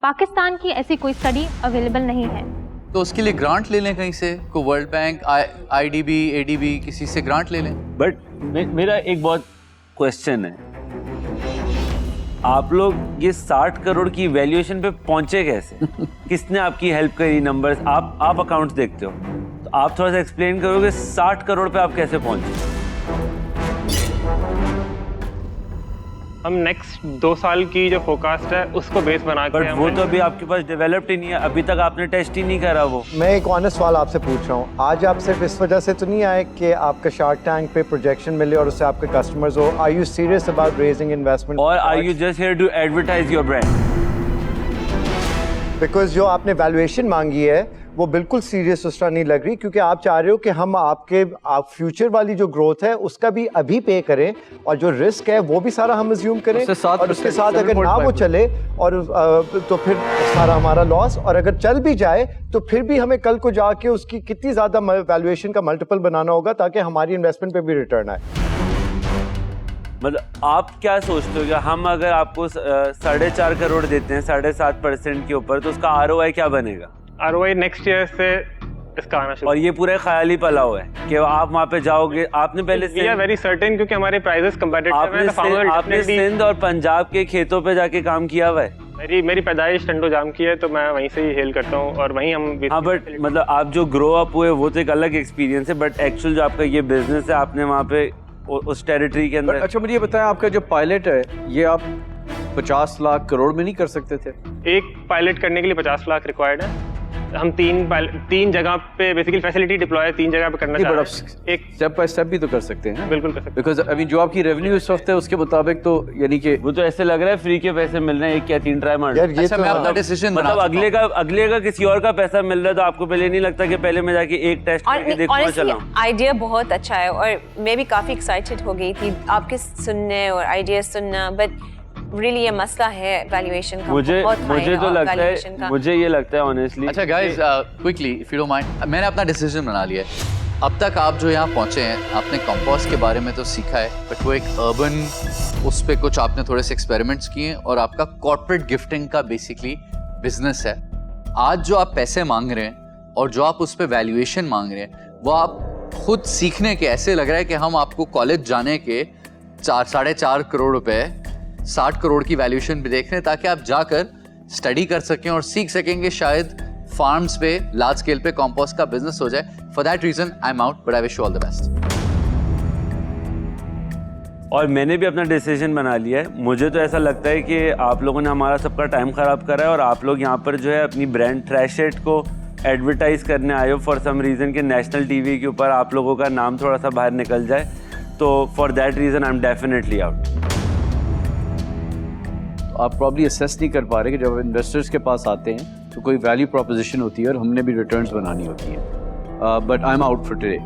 पाकिस्तान की ऐसी कोई स्टडी अवेलेबल नहीं है। तो उसके लिए ग्रांट ले लें कहीं से, कोई वर्ल्ड बैंक, IDB, ADB, किसी से ग्रांट ले लें। बट मेरा एक बहुत क्वेश्चन है, आप लोग ये 60 करोड़ की वैल्यूएशन पे पहुंचे कैसे? किसने आपकी हेल्प करी? नंबर्स आप अकाउंट्स देखते हो, तो आप थोड़ा सा एक्सप्लेन करोगे 60 करोड़ पे आप कैसे पहुंचे? हम नेक्स्ट 2 साल की जो फोरकास्ट है उसको बेस बना के, बट वो तो अभी आपके पास डेवलप्ड ही नहीं है, अभी तक आपने टेस्ट ही नहीं करा वो। मैं एक ऑनेस्ट सवाल आपसे पूछ रहा हूँ, आज आप सिर्फ इस वजह से तो नहीं आए कि आपका शार्क टैंक पे प्रोजेक्शन मिले और उससे आपके कस्टमर्स हो? Are you serious about raising investment और are you just here to advertise your brand? Because जो आपने वैल्यूएशन मांगी है वो बिल्कुल सीरियस उस तरह नहीं लग रही, क्योंकि आप चाह रहे हो कि हम आप फ्यूचर वाली जो ग्रोथ है उसका भी अभी पे करें और जो रिस्क है वो भी सारा हम अज्यूम करें, और उसके साथ अगर ना वो चले और तो फिर सारा हमारा लॉस, और अगर चल भी जाए तो फिर भी हमें कल को जाके उसकी कितनी ज़्यादा वैल्यूएशन का मल्टीपल बनाना होगा ताकि हमारी इन्वेस्टमेंट पे भी रिटर्न आए। मतलब आप क्या सोचते हो कि हम अगर आपको 4.5 करोड़ देते हैं 7.5% के ऊपर, तो उसका ROI क्या बनेगा? ROI नेक्स्ट ईयर से इसका आना शुरू। और ये पूरा ख्याली पला हुआ है कि आप वहाँ पे जाओगे, आपने पहले वी आर वेरी सर्टेन क्योंकि हमारे प्राइसेस कंपेटिटिव हैं। आपने सिंध और पंजाब के खेतों पे जाके काम किया हुआ है। मेरी पैदाइश टंडो जाम की है, तो मैं वहीं से ही हेल करता हूँ और वहीं हम। हाँ, बट मतलब आप जो ग्रो अप हुए वो तो एक अलग एक्सपीरियंस है, बट एक्चुअल जो आपका ये बिजनेस है आपने वहाँ पे उस टेरिटरी के अंदर। अच्छा मुझे ये बताएं, आपका जो पायलट है ये आप 50 लाख करोड़ में नहीं कर सकते थे? एक पायलट करने के लिए 50 लाख रिक्वायर्ड है। हम 3 जगह पे बेसिकली फैसिलिटी डिप्लॉय 3 जगह पे करना चाहते हैं। एक स्टेप बाय स्टेप भी तो कर सकते हैं। बिल्कुल कर सकते हैं, बिकॉज अभी जो आपकी रेवेन्यू इस वक्त है उसके मुताबिक तो यानी कि वो तो ऐसे लग रहा है फ्री के पैसे मिल रहे हैं, एक या 3 ट्राई मार। अच्छा, मैं अपना डिसीजन मतलब अगले का किसी और का पैसा मिल रहा है, तो आपको पहले नहीं लगता कि पहले मैं जाके एक टेस्ट करके देखूंगा? चला आइडिया बहुत अच्छा है और मैं भी काफी एक्साइटेड हो गई थी आपके सुनने और आइडिया सुनना, बट रियली ये मसला है वैल्यूएशन का। मुझे तो लगता है, मुझे ये लगता है ऑनेस्टली। अच्छा guys, quickly if you don't mind, मैंने अपना डिसीजन बना लिया है। अब तक आप जो यहाँ पहुँचे हैं, आपने कंपोस्ट के बारे में तो सीखा है, बट वो एक अर्बन, उस पर कुछ आपने थोड़े से एक्सपेरिमेंट्स किए हैं और आपका कॉर्पोरेट गिफ्टिंग का बेसिकली बिजनेस है। आज जो आप पैसे मांग रहे हैं और जो आप उस पर वैल्यूएशन मांग रहे हैं, वो आप खुद सीखने के ऐसे लग रहा है कि हम आपको कॉलेज जाने के 4-4.5 करोड़ रुपए 60 करोड़ की वैल्यूएशन भी देख रहे हैं, ताकि आप जाकर स्टडी कर सकें और सीख सकेंगे, शायद फार्म्स पे लार्ज स्केल पे कंपोस्ट का बिजनेस हो जाए। For that reason I am out, but I wish you all the best. और मैंने भी अपना डिसीजन बना लिया है। मुझे तो ऐसा लगता है कि आप लोगों ने हमारा सबका टाइम ख़राब करा है और आप लोग यहाँ पर जो है अपनी ब्रांड ट्रैशेट को एडवर्टाइज करने आए हो फॉर सम रीज़न कि नेशनल टीवी के ऊपर आप लोगों का नाम थोड़ा सा बाहर निकल जाए। तो for that reason I am definitely out. आप प्रॉब्ली असेस नहीं कर पा रहे कि जब इन्वेस्टर्स के पास आते हैं तो कोई वैल्यू प्रोपोजिशन होती है और हमने भी रिटर्न्स बनानी होती है। But I am out for today.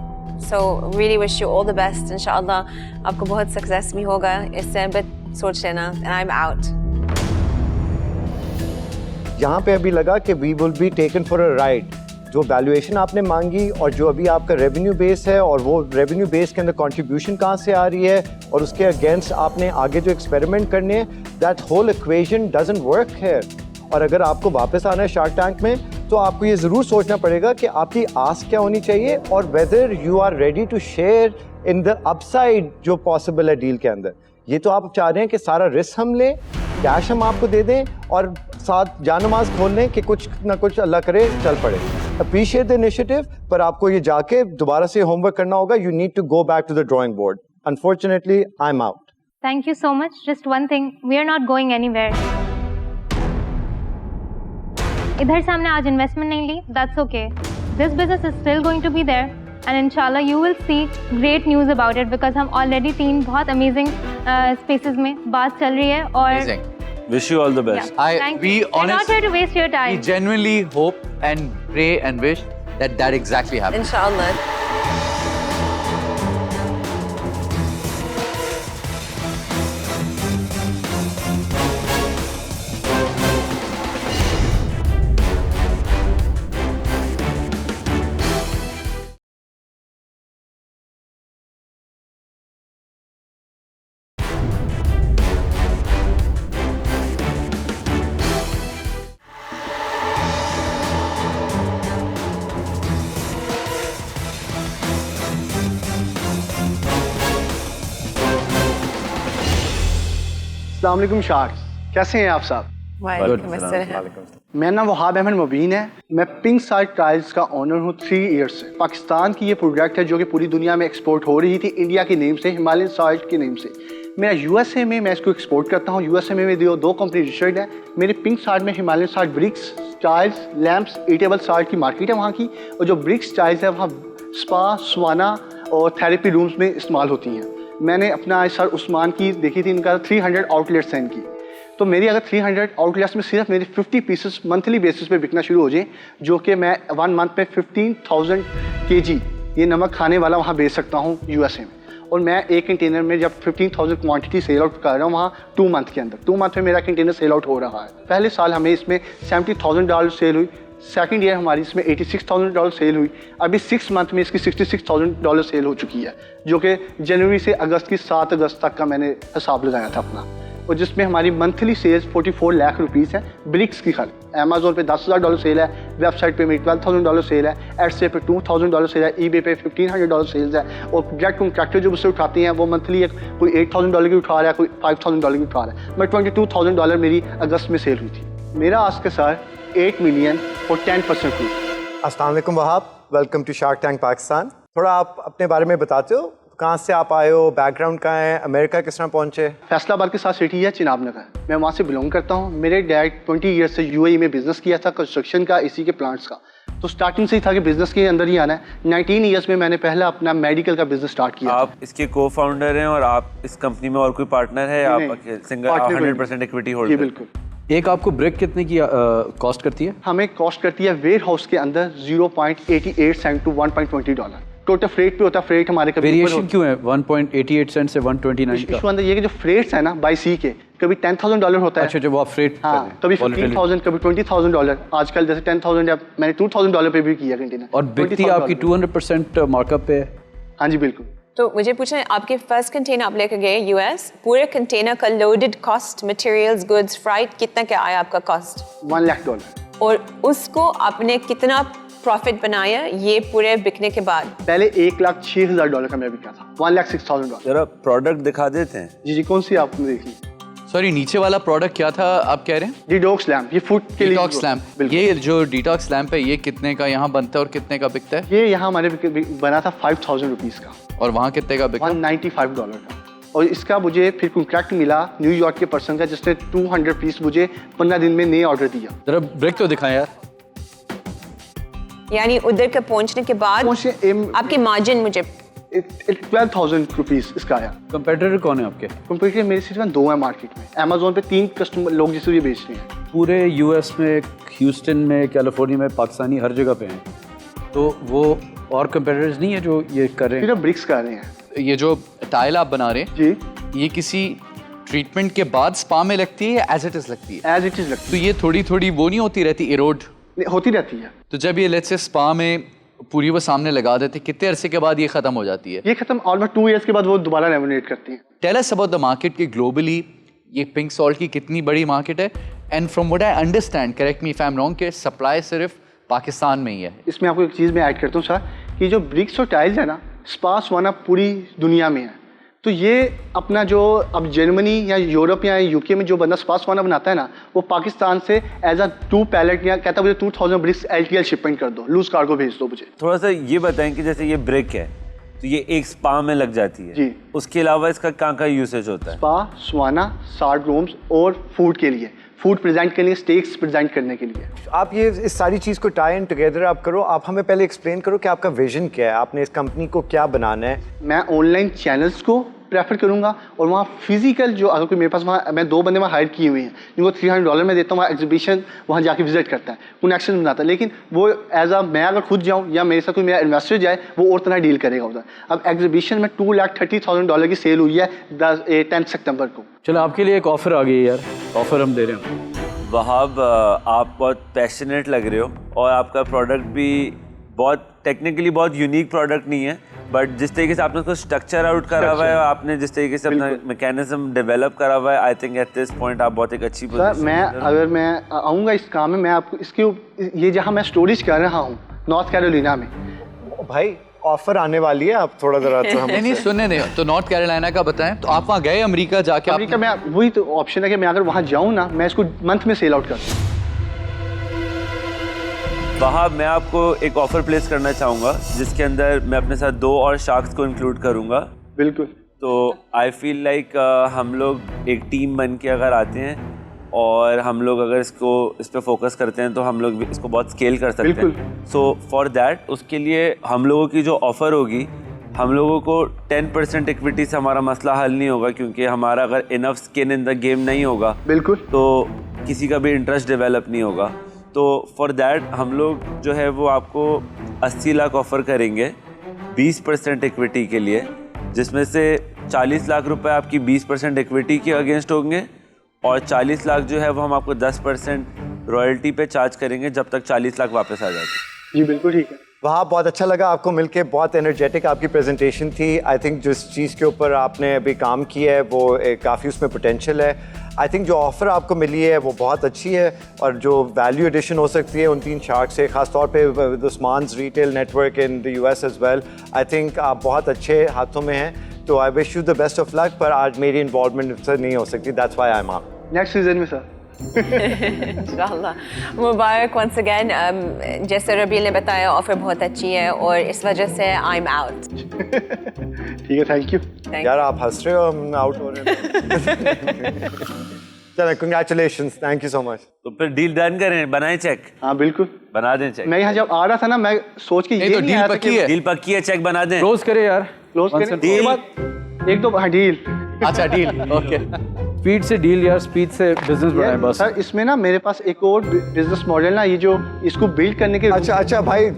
So really wish you all the best. इंशाअल्लाह आपको बहुत सक्सेस भी होगा इससे, बट सोच लेना। And I'm out. यहाँ पे अभी लगा कि we will be taken for a ride. जो वैल्यूएशन आपने मांगी और जो अभी आपका रेवेन्यू बेस है और वो रेवेन्यू बेस के अंदर कंट्रीब्यूशन कहाँ से आ रही है और उसके अगेंस्ट आपने आगे जो एक्सपेरिमेंट करने हैं, that whole equation doesn't work here. और अगर आपको वापस आना है शार्क टैंक में, तो आपको ये ज़रूर सोचना पड़ेगा कि आपकी आस क्या होनी चाहिए और whether you are ready to share in the upside जो पॉसिबल है डील के अंदर। ये तो आप चाह रहे हैं कि सारा रिस्क हम लें, कैश हम आपको दे दें और साथ जानमाज खोल लें कि कुछ ना कुछ अल्लाह करे चल पड़े। अप्रिशिएट द इनिशिएटिव, पर आपको ये जाके दोबारा से होमवर्क करना होगा। You need to go back to the drawing board. Unfortunately I am out. Thank you so much. Just one thing, we are not going anywhere. इधर से हमने आज इन्वेस्टमेंट नहीं ली, that's okay. This business is still going to be there, and inshallah you will see great news about it because हम already 3 बहुत amazing spaces में बात चल रही है और Amazing. Wish you all the best. Thank you. I'm not here to waste your We time. genuinely hope and pray and wish that exactly happens. इंशाअल्लाह। अस्सलाम वालेकुम शार्क्स, कैसे हैं आप साहब? वालेकुम अस्सलाम। मेरा नाम वहाब अहमद मुबीन है। मैं पिंक साइड टाइल्स का ओनर हूँ 3 ईयर्स से। पाकिस्तान की ये प्रोडक्ट है जो कि पूरी दुनिया में एक्सपोर्ट हो रही थी इंडिया के नेम से, हिमालयन साल्ट के नेम से। मेरा यूएसए में मैं इसको एक्सपोर्ट करता हूँ। यूएसए में मेरी 2 कंपनी रजिस्टर्ड है। मेरे पिंक साइड में Himalayan salt bricks, tiles, lamps, edible salt की मार्केट है वहाँ की, और जो ब्रिक्स टाइल्स है वहाँ स्पा, स्वाना और थेरेपी रूम्स में इस्तेमाल होती हैं। मैंने अपना इस साल उस्मान की देखी थी, इनका 300 आउटलेट्स हैं इनकी। तो मेरी अगर 300 आउटलेट्स में सिर्फ मेरे 50 पीसेस मंथली बेसिस पे बिकना शुरू हो जाए, जो कि मैं 1 मंथ में 15,000 kg ये नमक खाने वाला वहाँ बेच सकता हूँ यूएसए में। और मैं एक कंटेनर में जब 15,000 क्वांटिटी सेल आउट कर रहा हूँ वहाँ 2 मंथ के अंदर, 2 मंथ में मेरा कंटेनर सेल आउट हो रहा है। पहले साल हमें इसमें $70,000 सेल हुई, सेकंड ईयर हमारी इसमें $86,000 सेल हुई। अभी 6 मंथ में इसकी $66,000 सेल हो चुकी है, जो कि जनवरी से अगस्त की 7 अगस्त तक का मैंने हिसाब लगाया था अपना, और जिसमें हमारी मंथली सेल्स 44 लाख रुपीस है ब्रिक्स की खाली। अमेजोन पे $10,000 सेल है, वेबसाइट पे मेरी $12,000 सेल है, एडसे पे $2,000 सेल है, ईबे पे $1,500 सेल्स है, और डायरेक्ट कॉन्ट्रैक्टर जो मुझसे उठाते हैं वो मंथली कोई $8,000 की उठा रहा है, कोई $5,000 की उठा रहा है। मैं $22,000 मेरी अगस्त में सेल हुई थी। मेरा आज के साथ 8 मिलियन और 10% हुई। अस्सलाम वालेकुम Wahab, welcome to shark tank Pakistan. थोड़ा आप अपने बारे में बताते हो, कहाँ से आप आए हो, बैकग्राउंड कहाँ है, अमेरिका किस तरह पहुँचे? फैसलाबाद के साथ सिटी है चिनाब नगर, मैं वहाँ से बिलोंग करता हूँ। मेरे डैड 20 ईयर्स से यूएई में बिजनेस किया था, कंस्ट्रक्शन का, इसी के प्लांट्स का। तो स्टार्टिंग से ही था कि बिजनेस के अंदर ही आना है। 19 ईयर्स में मैंने पहला अपना मेडिकल का बिजनेस स्टार्ट किया। आप इसके को-फाउंडर हैं और आप इस कंपनी में और कोई पार्टनर है? आप सिंगल 100% इक्विटी होल्डर? जी बिल्कुल। एक आपको ब्रिक कितने की कॉस्ट करती है? हमें कॉस्ट करती है वेयर हाउस के अंदर 0.88 सेंट टू $1.20। टोटल फ्रेट पे होता है, फ्रेट हमारे वेरिएशन क्यों है 1.88 सेंट से 129 का? इशू अंदर ये कि जो फ्रेट्स है ना बाई सी के, कभी $10,000 होता है। अच्छा, जब आप फ्रेट हाँ, कभी $15,000, कभी $20,000। आजकल जैसे $10,000 मैंने $2,000 पे भी किया कंटेनर। और बिकती आपकी 200% मार्कअप पे है? हाँ जी बिल्कुल। तो मुझे पूछना है, आपके फर्स्ट कंटेनर आप लेकर गए यूएस, पूरे कंटेनर का loaded cost, materials, goods, freight, कितना क्या आया आपका कॉस्ट? $1 लाख। और उसको आपने कितना प्रॉफिट बनाया ये पूरे बिकने के बाद? पहले $1,06,000 का मैं बिका था, $1,06,000। जरा प्रोडक्ट दिखा देते हैं। जी, कौन सी आपने देख ली? सॉरी, नीचे वाला प्रोडक्ट क्या था आप कह रहे हैं? डिटॉक्स लैम्प, ये फूड के लिए। डिटॉक्स लैम्प, ये जो डिटॉक्स लैम्प है ये कितने का यहाँ बनता है और कितने का बिकता है? ये यहाँ हमारे बना था ₹5,000 का। और वहाँ कितने का बिका? $195 का। और इसका मुझे फिर कॉन्ट्रैक्ट मिला न्यूयॉर्क के पर्सन का, जिसने 200 पीस मुझे 15 दिन में नए ऑर्डर दिया। जरा ब्रेक तो दिखाएं यार। यानी उधर के पहुंचने के बाद आपके मार्जिन मुझे ₹12,000 इसका आया। कंपेटिटर कौन है आपके? कंपेटिटर मेरे सिर्फ 2 है मार्केट में। अमेज़न पे 3 कस्टमर लोग जिससे ये बेच रहे हैं। पूरे यूएस में, ह्यूस्टन में, कैलिफोर्निया में, पाकिस्तानी हर जगह पे हैं। तो वो और कंपेटिटर्स नहीं है जो ये कर रहे हैं? सिर्फ ब्रिक्स कर रहे हैं। ये जो टाइल आप बना रहे हैं जी, ये किसी ट्रीटमेंट के बाद स्पा में लगती है या एज इट इज लगती है? एज इट इज लगती तो ये थोड़ी थोड़ी वो नहीं होती रहती, इरोड होती रहती है। तो जब ये लेट्स से स्पा में पूरी वो सामने लगा देते, कितने अरसे के बाद ये खत्म हो जाती है? ये खत्म ऑलमोस्ट 2 इयर्स के बाद वो दोबारा रेनोवेट करती है। Tell us about the market कि ग्लोबली ये पिंक सॉल्ट की कितनी बड़ी मार्केट है, and from what I understand, correct me if I am wrong, कि सप्लाई सिर्फ पाकिस्तान में ही है। इसमें आपको एक चीज़ मैं ऐड करता हूँ सर, कि जो ब्रिक्स और टाइल्स है ना, स्पा स्वाना पूरी दुनिया में है। तो ये अपना जो अब जर्मनी या यूरोप या यूके में जो बंदा स्पा स्वाना बनाता है ना, वो पाकिस्तान से एज अ 2 पैलेट या कहता है मुझे 2000 ब्रिक्स LTL शिपमेंट कर दो, लूज कार्गो भेज दो मुझे। थोड़ा सा ये बताएं कि जैसे ये ब्रिक है तो ये एक स्पा में लग जाती है जी, उसके अलावा इसका कहाँ यूसेज होता है? स्पा, स्वाना, सार्ड रूम्स और फूड के लिए, फूड प्रेजेंट करने, स्टेक्स प्रेजेंट करने के लिए। आप ये इस सारी चीज़ को टाई इन टुगेदर आप करो। आप हमें पहले एक्सप्लेन करो कि आपका विजन क्या है, आपने इस कंपनी को क्या बनाना है। मैं ऑनलाइन चैनल्स को प्रेफर करूंगा और वहाँ फिजिकल जो अगर कोई मेरे पास वहाँ मैं 2 बंदे वहाँ हायर किए हुए हैं जिनको $300 में देता हूँ, वहाँ एग्जीबिशन वहाँ जाके विजिट करता है, कनेक्शन बनाता है। लेकिन वो एज अ मैं अगर खुद जाऊँ या मेरे साथ कोई मेरा इन्वेस्टर जाए वो और तरह डील करेगा उधर। अब एग्जीबिशन में $230,000 की सेल हुई है 10 सितंबर को। चलो आपके लिए एक ऑफर आ गई यार, ऑफर हम दे रहे हैं। वहाब, आप बहुत पैशनेट लग रहे हो और आपका प्रोडक्ट भी बहुत टेक्निकली बहुत यूनिक प्रोडक्ट नहीं है, बट जिस तरीके से आपने उसको स्ट्रक्चर आउट करा हुआ है, आपने जिस तरीके से अपना मैकेनिज्म डेवलप करा हुआ है, I think at this point आप बहुत एक अच्छी पोजीशन। मैं अगर मैं आऊँगा इस काम में, मैं आपको इसके ये जहाँ मैं स्टोरेज कर रहा हूँ नॉर्थ कैरोलिना में, भाई ऑफर आने वाली है, आप थोड़ा जरा तो हम नहीं सुनने नहीं। तो नॉर्थ कैरोलिना का बताएं, तो आप वहाँ गए अमेरिका जाके? अमेरिका में वही तो ऑप्शन है कि मैं अगर वहाँ जाऊँ ना, मैं इसको मंथ में सेल आउट कर दूँ। वहाब, मैं आपको एक ऑफर प्लेस करना चाहूँगा जिसके अंदर मैं अपने साथ 2 और शार्क्स को इंक्लूड करूँगा। बिल्कुल। तो आई फील लाइक हम लोग एक टीम बन के अगर आते हैं और हम लोग अगर इस पे फोकस करते हैं तो हम लोग इसको बहुत स्केल कर सकते हैं। सो फॉर दैट, उसके लिए हम लोगों की जो ऑफ़र होगी, हम लोगों को 10% इक्विटी से हमारा मसला हल नहीं होगा, क्योंकि हमारा अगर enough skin in the game नहीं होगा बिल्कुल तो किसी का भी इंटरेस्ट डेवलप नहीं होगा। तो फॉर दैट हम लोग जो है वो आपको 80 लाख ऑफ़र करेंगे 20% इक्विटी के लिए, जिसमें से 40 लाख रुपए आपकी 20% इक्विटी के अगेंस्ट होंगे और 40 लाख जो है वो हम आपको 10% रॉयल्टी पे चार्ज करेंगे जब तक 40 लाख वापस आ जाते। जी बिल्कुल ठीक है। वहाँ बहुत अच्छा लगा आपको मिलके, बहुत एनर्जेटिक आपकी प्रेजेंटेशन थी। आई थिंक जिस चीज़ के ऊपर आपने अभी काम किया है वो काफ़ी उसमें पोटेंशियल है। आई थिंक जो ऑफ़र आपको मिली है वो बहुत अच्छी है और जो वैल्यू एडिशन हो सकती है उन 3 शार्क से, ख़ास तौर पे with Usman's retail network in the US as well, I think आप बहुत अच्छे हाथों में हैं। तो I wish you the best of luck, पर आज मेरी इन्वॉल्वमेंट से नहीं हो सकती, दैट्स व्हाई आई एम आप। नेक्स्ट सीजन में सर। इंशाल्लाह। मुबारक वंस अगेन। जैसे रबील ने बताया ऑफर बहुत अच्छी है और इस वजह से आई एम आउट। ठीक है, थैंक यू। यार आप हंस रहे हो, हम आउट हो रहे हैं। चलो congratulations, thank you so much. तो फिर डील डन करें, बनाएं चेक? हाँ बिल्कुल बना दें चेक। मैं यहाँ जब आ रहा था ना, मैं सोच के ये तो डील पक्की है, डील पक्की है, चेक बना दें। क्लोज करे यार, क्लोज करें डील। एक तो हाँ डील। अच्छा डील, ओके। स्पीड से डील यार, स्पीड से बिजनेस बढ़ाएं बस। सर इसमें ना मेरे पास एक और बिजनेस मॉडल ना, ये जो इसको बिल्ड करने के। अच्छा भाई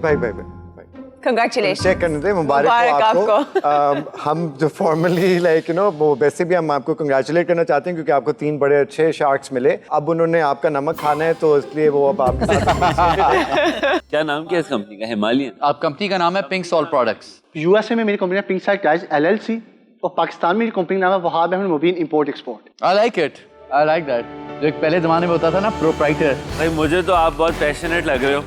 Congratulations. चेक करने थे, मुबारक हो आपको। हम जो फॉर्मली लाइक यू नो वो वैसे भी हम आपको कंग्रेचुलेट करना चाहते हैं क्योंकि आपको 3 बड़े अच्छे शार्क्स मिले। अब उन्होंने आपका नमक खाना है तो इसलिए वो अब आपके साथ क्या नाम क्या इस कंपनी का? हिमालयन। आप कंपनी का नाम है पिंक सॉल्ट प्रोडक्ट्स। यूएसए में मेरी कंपनी है पिंक साइड टाइल्स LLC और पाकिस्तान में मेरी कंपनी नाम है Wahab Ahmed Mubeen import export. I like it, I like that. जो एक पहले जमाने में होता था ना प्रोप्राइटर। भाई मुझे तो आप बहुत पैशनेट लग रहे हो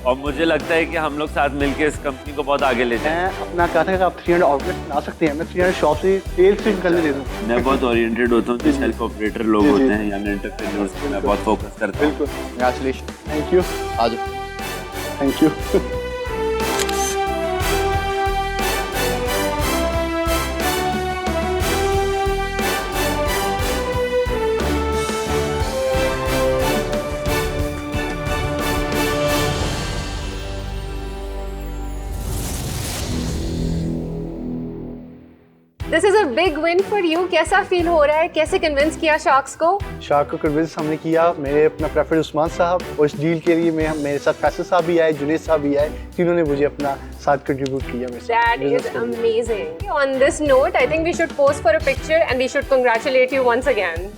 और मुझे लगता है कि हम लोग साथ मिलकर इस कंपनी को बहुत आगे ले जाएं। मैं अपना कहता था आप 300 आउटलेट बना सकते हैं, मैं 300 शॉप से सेल्स से करने दे दूँ। मैं बहुत ओरिएंटेड होता हूँ, जो सेल्फ ऑपरेटर लोग होते हैं, यंग एंटरप्रेन्योर्स पे मैं बहुत फोकस करता हूँ। कंग्रेचुलेशन। Thank you. आ जाओ। Thank you. This is a big win for you. कैसा फील हो रहा है? कैसे कन्विंस किया शार्क्स को? शार्क को कन्विंस हमने किया, मेरे अपना प्रेफर उस्मान साहब और इस डील के लिए मेरे साथ फैसल साहब भी आए, जुनेद साहब भी आए, तीनों ने मुझे अपना साथ कंट्रीब्यूट किया मेरे साथ। That is amazing. On this note, I think we should pose for a picture and we should congratulate you once again.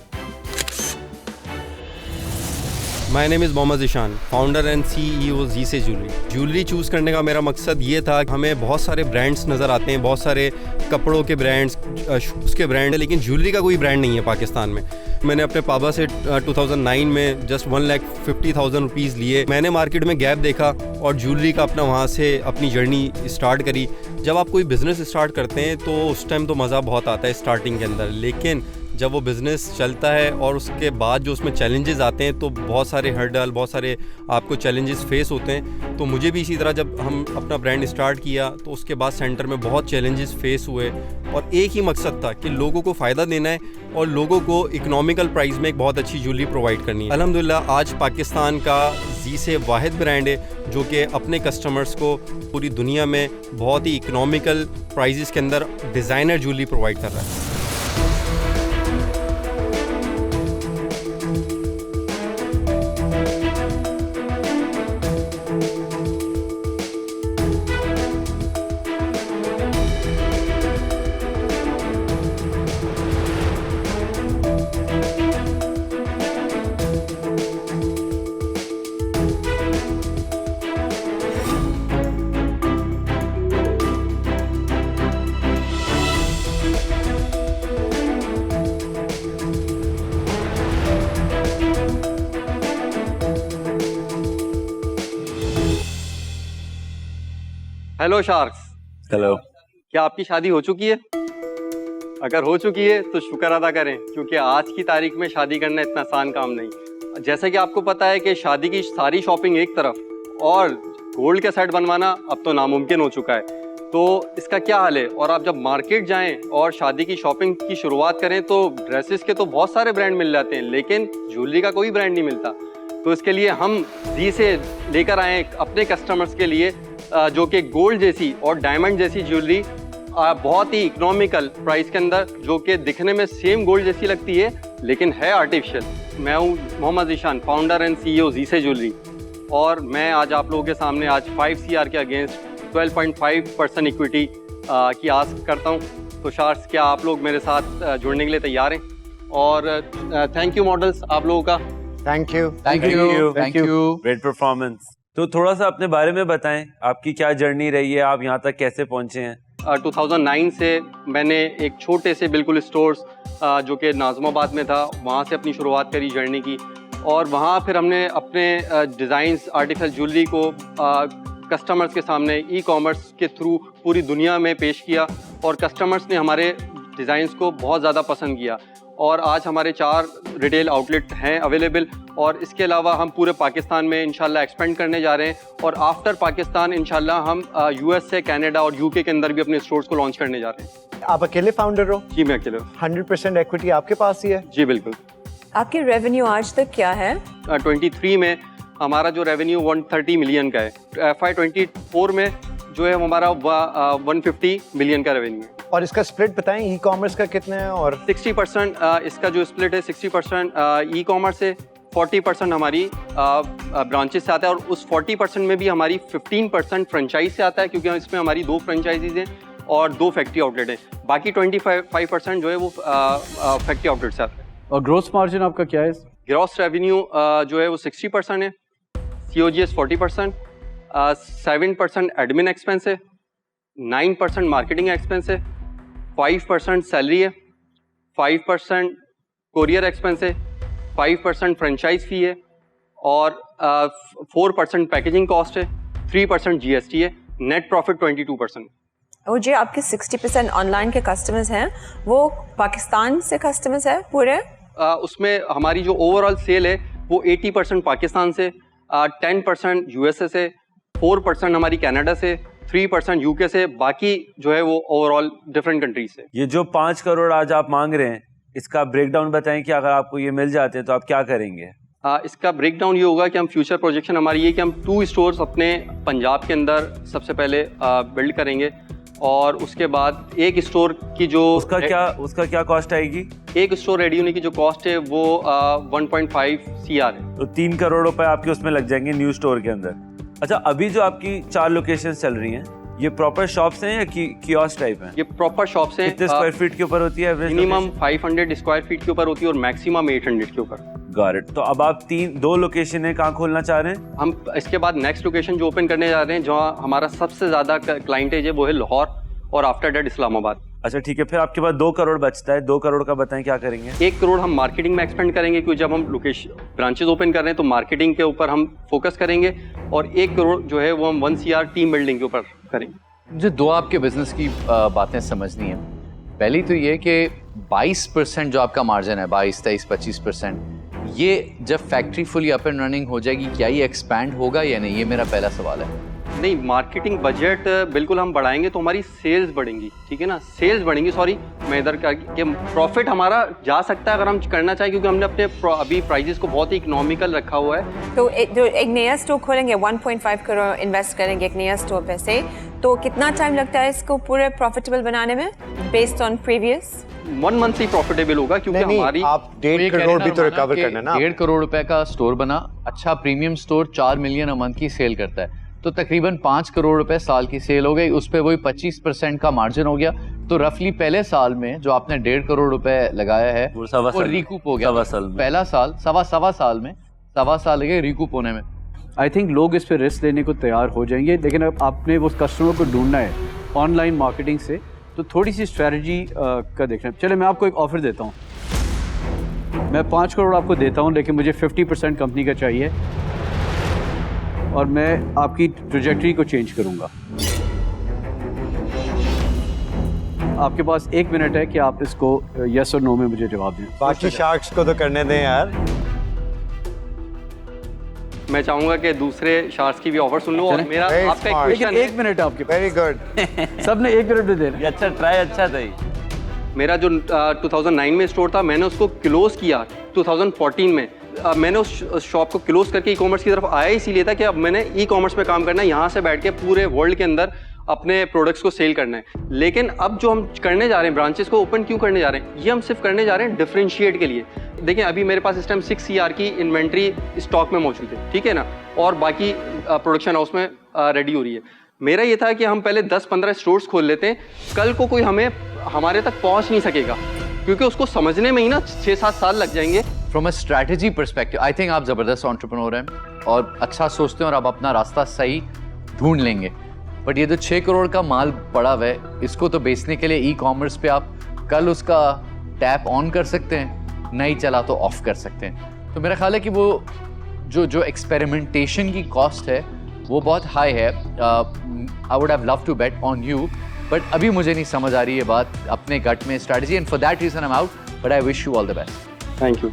My name is Mohammad Ishan, founder and CEO जी से ज्वेलरी चूज़ करने का मेरा मकसद ये था। हमें बहुत सारे ब्रांड्स नज़र आते हैं, बहुत सारे कपड़ों के ब्रांड्स, शूज़ के ब्रांड है, लेकिन ज्वेलरी का कोई ब्रांड नहीं है पाकिस्तान में। मैंने अपने पापा से 2009 में जस्ट 1,50,000 रुपीज़ लिए। मैंने मार्केट में गैप देखा और ज्वेलरी का अपना वहाँ से अपनी जर्नी स्टार्ट करी। जब आप कोई बिज़नेस स्टार्ट करते हैं तो उस टाइम तो मज़ा बहुत आता है स्टार्टिंग के अंदर, लेकिन जब वो बिज़नेस चलता है और उसके बाद जो उसमें चैलेंजेस आते हैं तो बहुत सारे हर्डल, बहुत सारे आपको चैलेंजेस फेस होते हैं। तो मुझे भी इसी तरह जब हम अपना ब्रांड स्टार्ट किया तो उसके बाद सेंटर में बहुत चैलेंजेस फेस हुए और एक ही मकसद था कि लोगों को फ़ायदा देना है और लोगों को इकोनॉमिकल प्राइस में एक बहुत अच्छी ज्वेलरी प्रोवाइड करनी है। अल्हम्दुलिल्लाह आज पाकिस्तान का जी से वाहिद ब्रांड है जो कि अपने कस्टमर्स को पूरी दुनिया में बहुत ही इकोनॉमिकल प्राइजेस के अंदर डिज़ाइनर ज्वेलरी प्रोवाइड कर रहा है। Hello sharks. हेलो। क्या आपकी शादी हो चुकी है? अगर हो चुकी है तो शुक्र अदा करें, क्योंकि आज की तारीख में शादी करना इतना आसान काम नहीं। जैसा कि आपको पता है कि शादी की सारी शॉपिंग एक तरफ और गोल्ड के सेट बनवाना अब तो नामुमकिन हो चुका है। तो इसका क्या हाल है? और आप जब मार्केट जाएं और शादी की शॉपिंग की शुरुआत करें तो ड्रेसेस के तो बहुत सारे ब्रांड मिल जाते हैं, लेकिन ज्वेलरी का कोई ब्रांड नहीं मिलता। तो इसके लिए हम जी से लेकर आए अपने कस्टमर्स के लिए जो कि गोल्ड जैसी और डायमंड जैसी ज्वेलरी बहुत ही इकोनॉमिकल प्राइस के अंदर, जो कि दिखने में सेम गोल्ड जैसी लगती है लेकिन है आर्टिफिशियल। मैं हूँ Mohammad Ishan, founder and CEO जी से ज्वेलरी, और मैं आज आप लोगों के सामने आज 5 CR के अगेंस्ट 12.5% इक्विटी की आस करता हूँ। तो शार्क्स, क्या आप लोग मेरे साथ जुड़ने के लिए तैयार हैं? और थैंक यू मॉडल्स आप लोगों का। Thank you. Great performance. तो थोड़ा सा अपने बारे में बताएं, आपकी क्या जर्नी रही है, आप यहाँ तक कैसे पहुँचे हैं? 2009 से मैंने एक छोटे से बिल्कुल स्टोर्स जो कि नाज़िमाबाद में था, वहाँ से अपनी शुरुआत करी जर्नी की, और वहाँ फिर हमने अपने डिज़ाइंस आर्टिफिशियल ज्वेलरी को कस्टमर्स के सामने ई-कॉमर्स के थ्रू पूरी दुनिया में पेश किया और कस्टमर्स ने हमारे डिज़ाइंस को बहुत ज़्यादा पसंद किया। और आज हमारे 4 रिटेल आउटलेट हैं अवेलेबल, और इसके अलावा हम पूरे पाकिस्तान में इंशाल्लाह एक्सपेंड करने जा रहे हैं, और आफ्टर पाकिस्तान इंशाल्लाह हम US से कनाडा और UK के अंदर भी अपने स्टोर्स को लॉन्च करने जा रहे हैं। आप अकेले फाउंडर हो? जी मैं अकेले। 100% इक्विटी आपके पास ही है? जी बिल्कुल। आपकी रेवेन्यू आज तक क्या है? 23 में हमारा जो रेवेन्यू 130 मिलियन का है। FY24 में जो है हमारा 150 मिलियन का रेवेन्यू है। और इसका स्प्लिट बताएं, ई-कॉमर्स का कितना है? और 60% इसका जो स्प्लिट है 60% ई-कॉमर्स है, 40% हमारी ब्रांचेस से आता है और उस 40% में भी हमारी 15% फ्रेंचाइज से आता है, क्योंकि इसमें हमारी 2 फ्रेंचाइजीज हैं और 2 फैक्ट्री आउटलेट हैं। बाकी 25% जो है वो फैक्ट्री आउटलेट से आता है। और ग्रोस मार्जिन आपका क्या है? ग्रॉस रेवेन्यू जो है वो 60% है, COGS 40%, 7% एडमिन एक्सपेंस है, 9% मार्केटिंग एक्सपेंस है, 5% सैलरी है, 5% कोरियर एक्सपेंस है, 5% फ्रेंचाइज फी है और 4% पैकेजिंग कॉस्ट है, 3% GST है, नेट प्रॉफिट 22%। और जो आपके 60% ऑनलाइन के कस्टमर्स हैं वो पाकिस्तान से कस्टमर्स हैं पूरे? उसमें हमारी जो ओवरऑल सेल है वो 80% पाकिस्तान से, 10% USA से, 4% हमारी कनाडा से, 3% UK से, बाकी जो है वो ओवरऑल डिफरेंट कंट्रीज से। ये जो 5 करोड़ आज आप मांग रहे हैं, इसका ब्रेकडाउन बताएं कि अगर आपको ये मिल जाते हैं तो आप क्या करेंगे? इसका ब्रेकडाउन ये होगा कि हम फ्यूचर प्रोजेक्शन हमारी ये कि हम 2 स्टोर्स अपने पंजाब के अंदर सबसे पहले बिल्ड करेंगे और उसके बाद एक स्टोर की जो उसका क्या कॉस्ट आएगी? एक स्टोर रेडी होने की जो कॉस्ट है वो 1.5 CR है। तो 3 करोड़ रुपए आपके उसमें लग जाएंगे न्यू स्टोर के अंदर। अच्छा, अभी जो आपकी 4 लोकेशंस चल रही हैं, ये प्रॉपर शॉप्स हैं या कियोस्क टाइप हैं? ये प्रॉपर शॉप्स हैं। कितने स्क्वायर फीट के ऊपर होती है एवरेज? मिनिमम 500 स्क्वायर फीट के ऊपर होती है और मैक्सिमम 800 के ऊपर। Got it. तो अब आप 2 लोकेशन है कहाँ खोलना चाह रहे हैं? हम इसके बाद नेक्स्ट लोकेशन जो ओपन करने जा रहे हैं, जहाँ हमारा सबसे ज्यादा क्लाइंटेज है, वो है लाहौर और आफ्टर दैट इस्लामाबाद। अच्छा ठीक है, फिर आपके पास 2 करोड़ बचता है। 2 करोड़ का बताएं क्या करेंगे? 1 करोड़ हम मार्केटिंग में एक्सपेंड करेंगे, क्योंकि जब हम लोकेशन ब्रांचेस ओपन कर रहे हैं तो मार्केटिंग के ऊपर हम फोकस करेंगे और 1 करोड़ जो है वो हम 1 CR टीम बिल्डिंग के ऊपर करेंगे। मुझे 2 आपके बिजनेस की बातें समझनी है। पहली तो ये कि 22% जो आपका मार्जिन है, 22, 23, 25%, ये जब factory fully up and running हो जाएगी, क्या ये एक्सपैंड होगा या नहीं? ये मेरा पहला सवाल है। नहीं, मार्केटिंग बजट बिल्कुल हम बढ़ाएंगे तो हमारी सेल्स बढ़ेंगी, ठीक है ना? सेल्स बढ़ेंगी, सॉरी मैं इधर का कि प्रॉफिट हमारा जा सकता है अगर हम करना चाहें, क्योंकि हमने अपने अभी प्राइजेस को बहुत ही इकोनॉमिकल रखा हुआ है। तो एक नया स्टोर खोलेंगे, 1.5 करोड़ इन्वेस्ट करेंगे एक नया स्टोर पे से, तो कितना टाइम लगता है इसको पूरे प्रॉफिटेबल बनाने में बेस्ड ऑन प्रीवियस? 1 मंथ से प्रॉफिटेबल होगा, क्योंकि हमारी आप 1.5 करोड़ भी तो रिकवर करना ना। 1.5 करोड़ रुपए का स्टोर बना, अच्छा premium store 4 million a month की सेल करता है, तो तकरीबन 5 करोड़ रुपए साल की सेल हो गई, उस पर वही 25% का मार्जिन हो गया। तो रफली पहले साल में जो आपने 1.5 करोड़ रुपए लगाया है वो रिकूप हो गया। पहला साल सवा साल में सवा साल लगे रिकूप होने में। आई थिंक लोग इस पे रिस्क लेने को तैयार हो जाएंगे, लेकिन अब आपने वो कस्टमर को ढूंढना है ऑनलाइन मार्केटिंग से, तो थोड़ी सी स्ट्रैटेजी का देखना है। चले मैं आपको एक ऑफर देता हूँ, मैं 5 करोड़ आपको देता हूँ, लेकिन मुझे 50% कंपनी का चाहिए और मैं आपकी ट्रैजेक्टरी को चेंज करूँगा। आपके पास 1 मिनट है कि आप इसको यस और नो में मुझे जवाब दें। बाकी शार्क्स को तो करने दें यार। मैं चाहूंगा कि दूसरे शार्क्स की भी ऑफर सुन लो और मेरा आपका एक क्वेश्चन है। 1 मिनट आपके पास। Very good. सबने 1 मिनट में देना। अच्छा ट्राई, अच्छा था। मेरा जो 2009 में स्टोर था, मैंने उसको क्लोज किया 2014 में। मैंने उस शॉप को क्लोज करके ई कॉमर्स की तरफ आया इसीलिए था कि अब मैंने ई कॉमर्स में काम करना है, यहाँ से बैठ के पूरे वर्ल्ड के अंदर अपने प्रोडक्ट्स को सेल करना है। लेकिन अब जो हम करने जा रहे हैं, ब्रांचेस को ओपन क्यों करने जा रहे हैं? ये हम सिर्फ करने जा रहे हैं डिफरेंशिएट के लिए। देखिए अभी मेरे पास इस टाइम 6 CR की इन्वेंट्री स्टॉक में मौजूद है, ठीक है ना, और बाकी प्रोडक्शन हाउस में रेडी हो रही है। मेरा ये था कि हम पहले 10-15 स्टोर्स खोल लेते हैं, कल को कोई हमारे तक पहुंच नहीं सकेगा, क्योंकि उसको समझने में ही ना 6-7 साल लग जाएंगे। From a strategy perspective I think आप ज़बरदस्त एंटरप्रेन्योर हैं और अच्छा सोचते हैं और आप अपना रास्ता सही ढूंढ लेंगे। बट ये जो 6 करोड़ का माल पड़ा हुआ है, इसको तो बेचने के लिए ई कॉमर्स पे आप कल उसका टैप ऑन कर सकते हैं, नहीं चला तो ऑफ कर सकते हैं। तो मेरा ख्याल है कि वो जो एक्सपेरिमेंटेशन की कॉस्ट है वो बहुत हाई है। I would have love to bet on you, but अभी मुझे नहीं समझ आ रही है बात अपने गट में strategy, and for that reason I am out, but I wish you all the best. Thank you.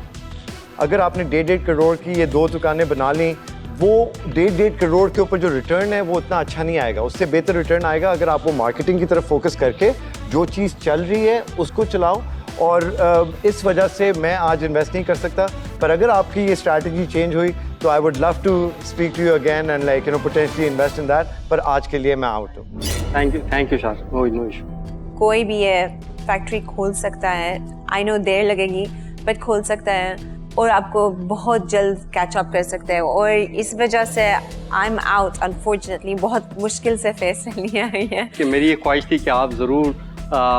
अगर आपने 1.5 करोड़ की ये 2 दुकानें बना ली, वो 1.5 करोड़ के ऊपर जो रिटर्न है वो उतना अच्छा नहीं आएगा। उससे बेहतर रिटर्न आएगा अगर आप वो मार्केटिंग की तरफ फोकस करके जो चीज़ चल रही है उसको चलाओ। और इस वजह से मैं आज इन्वेस्ट नहीं कर सकता, पर अगर आपकी ये स्ट्रैटेजी चेंज हुई तो I would love to speak to you again and like you know potentially invest in that, पर आज के लिए मैं आउट हूँ। थैंक यू शार, नो इशू। कोई भी ये फैक्ट्री खोल सकता है, आई नो देर लगेगी बट खोल सकता है। और आपको बहुत जल्द कैच अप कर सकते हैं। और इस वजह से आई एम आउट अनफॉर्चुनेटली, बहुत मुश्किल से फैसला लिया है कि मेरी ये ख्वाहिश थी कि आप ज़रूर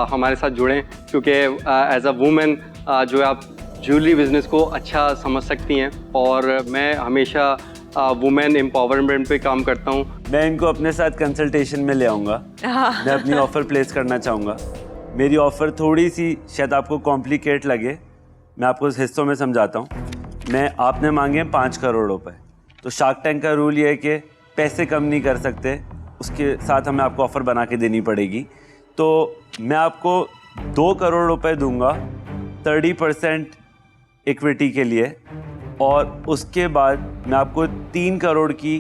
हमारे साथ जुड़ें, क्योंकि एज अ वुमेन जो है आप ज्वेलरी बिज़नेस को अच्छा समझ सकती हैं और मैं हमेशा वुमेन एम्पावरमेंट पे काम करता हूँ। मैं इनको अपने साथ कंसल्टेशन में ले आऊँगा। मैं अपनी ऑफ़र प्लेस करना चाहूँगा। मेरी ऑफ़र थोड़ी सी शायद आपको कॉम्प्लिकेट लगे, मैं आपको इस हिस्सों में समझाता हूँ। आपने मांगे 5 करोड़ रुपए, तो शार्क टैंक का रूल ये है कि पैसे कम नहीं कर सकते, उसके साथ हमें आपको ऑफ़र बना के देनी पड़ेगी। तो मैं आपको 2 करोड़ रुपए दूंगा 30% इक्विटी के लिए, और उसके बाद मैं आपको 3 करोड़ की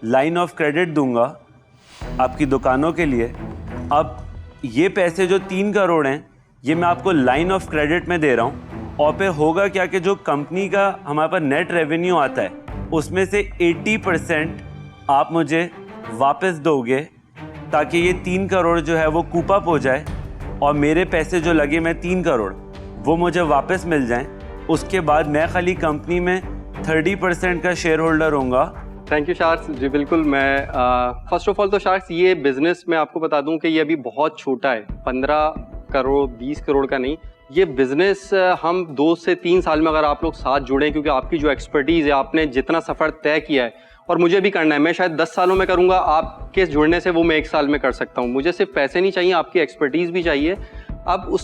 लाइन ऑफ क्रेडिट दूंगा आपकी दुकानों के लिए। अब ये पैसे जो 3 करोड़ हैं ये मैं आपको लाइन ऑफ क्रेडिट में दे रहा हूँ, और पे होगा क्या कि जो कंपनी का हमारे पास नेट रेवेन्यू आता है उसमें से 80% आप मुझे वापस दोगे, ताकि ये 3 करोड़ जो है वो कूप अप हो जाए और मेरे पैसे जो लगे मैं 3 करोड़ वो मुझे वापस मिल जाएं। उसके बाद मैं खाली कंपनी में 30% का शेयर होल्डर होऊंगा। थैंक यू शार्क्स जी, बिल्कुल। मैं फर्स्ट ऑफ ऑल तो शार्क्स ये बिज़नेस मैं आपको बता दूं कि ये अभी बहुत छोटा है, 15 करोड़ 20 करोड़ का नहीं। ये बिज़नेस हम 2 से 3 साल में अगर आप लोग साथ जुड़ें, क्योंकि आपकी जो एक्सपर्टीज़ है, आपने जितना सफ़र तय किया है और मुझे भी करना है, मैं शायद 10 सालों में करूँगा, आपके जुड़ने से वो मैं 1 साल में कर सकता हूँ। मुझे सिर्फ पैसे नहीं चाहिए, आपकी एक्सपर्टीज़ भी चाहिए। अब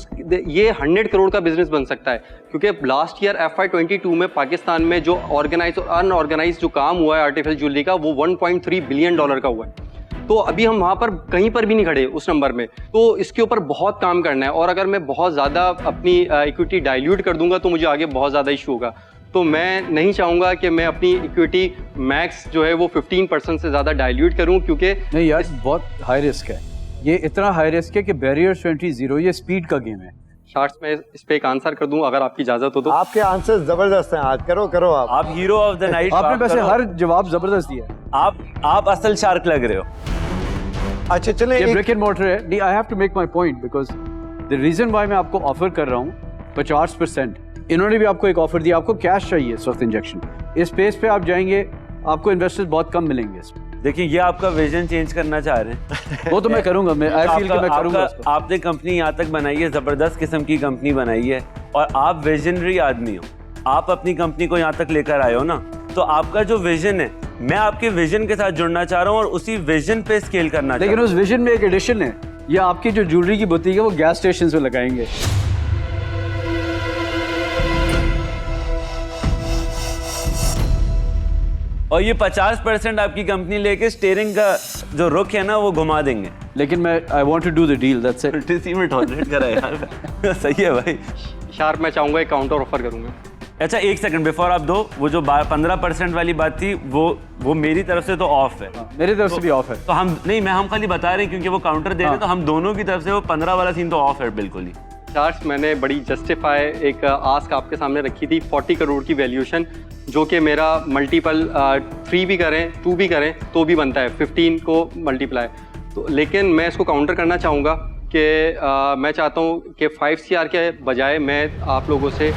ये 100 करोड़ का बिजनेस बन सकता है, क्योंकि लास्ट ईयर FY22 में पाकिस्तान में जो ऑर्गेनाइज और अनऑर्गेनाइज जो काम हुआ है आर्टिफिशियल ज्वेलरी का, वो $1.3 बिलियन का हुआ है। तो अभी हम वहाँ पर कहीं पर भी नहीं खड़े उस नंबर में, तो इसके ऊपर बहुत काम करना है। और अगर मैं बहुत ज़्यादा अपनी इक्विटी डाइल्यूट कर दूंगा तो मुझे आगे बहुत ज़्यादा इशू होगा। तो मैं नहीं चाहूँगा कि मैं अपनी इक्विटी मैक्स जो है वो 15% से ज़्यादा डाइल्यूट करूँ, क्योंकि नहीं यार, बहुत हाई रिस्क है ये, इतना हाई रिस्क है कि बैरियर 20 ये स्पीड का गेम है। शार्ट्स में इस पे एक आंसर कर दूं अगर आपकी इजाजत हो तो। आपके आंसर जबरदस्त हैं, आज करो आप हीरो ऑफ द नाइट। आपने वैसे हर जवाब जबरदस्त दिया है। आप असल शार्क लग रहे हो। अच्छा चलें, ये ब्रिक एंड मोर्टर है। नहीं, I have to make my point, because the reason why मैं आपको ऑफर कर रहा हूँ 50%, इन्होंने भी आपको एक ऑफर दिया, आपको कैश चाहिए इस वक्त इंजेक्शन। इस स्पेस पे आप जाएंगे, आपको इन्वेस्टर्स बहुत कम मिलेंगे इसमें। देखिए, ये आपका विजन चेंज करना चाह रहे हैं। वो तो मैं करूंगा, मैं आई फील कि मैं करूंगा। आपने कंपनी यहाँ तक बनाई है, जबरदस्त किस्म की कंपनी बनाई है, और आप विजनरी आदमी हो। आप अपनी कंपनी को यहाँ तक लेकर आए हो ना, तो आपका जो विजन है, मैं आपके विजन के साथ जुड़ना चाह रहा हूँ और उसी विजन पे स्केल करना चाह रहा हूँ। लेकिन उस विजन में एक एडिशन है, ये आपकी जो ज्वेलरी की बुटीक है वो गैस स्टेशन पे लगाएंगे। और ये 50% आपकी कंपनी लेके स्टीयरिंग का जो रुख है ना वो घुमा देंगे। लेकिन मैं I want to do the deal, that's it. इसी में टॉलरेट करा यार। सही है भाई। शार्प मैं चाहूंगा एक काउंटर ऑफर करूंगा। अच्छा, एक सेकंड बिफोर आप दो, वो जो 15% वाली बात थी वो मेरी तरफ से तो ऑफ है। मेरी तरफ से भी ऑफ है। तो हम नहीं, हम खाली बता रहे हैं क्योंकि वो काउंटर दे रहे हैं, तो हम दोनों की तरफ से वो 15 वाला सीन तो ऑफ है बिल्कुल ही। चार्ज मैंने बड़ी जस्टिफाई एक आस्क आपके सामने रखी थी, 40 करोड़ की वैल्यूएशन, जो कि मेरा मल्टीपल 3 भी करें 2 भी करें तो भी बनता है 15 को मल्टीप्लाई। तो लेकिन मैं इसको काउंटर करना चाहूँगा कि मैं चाहता हूँ कि 5 CR के बजाय मैं आप लोगों से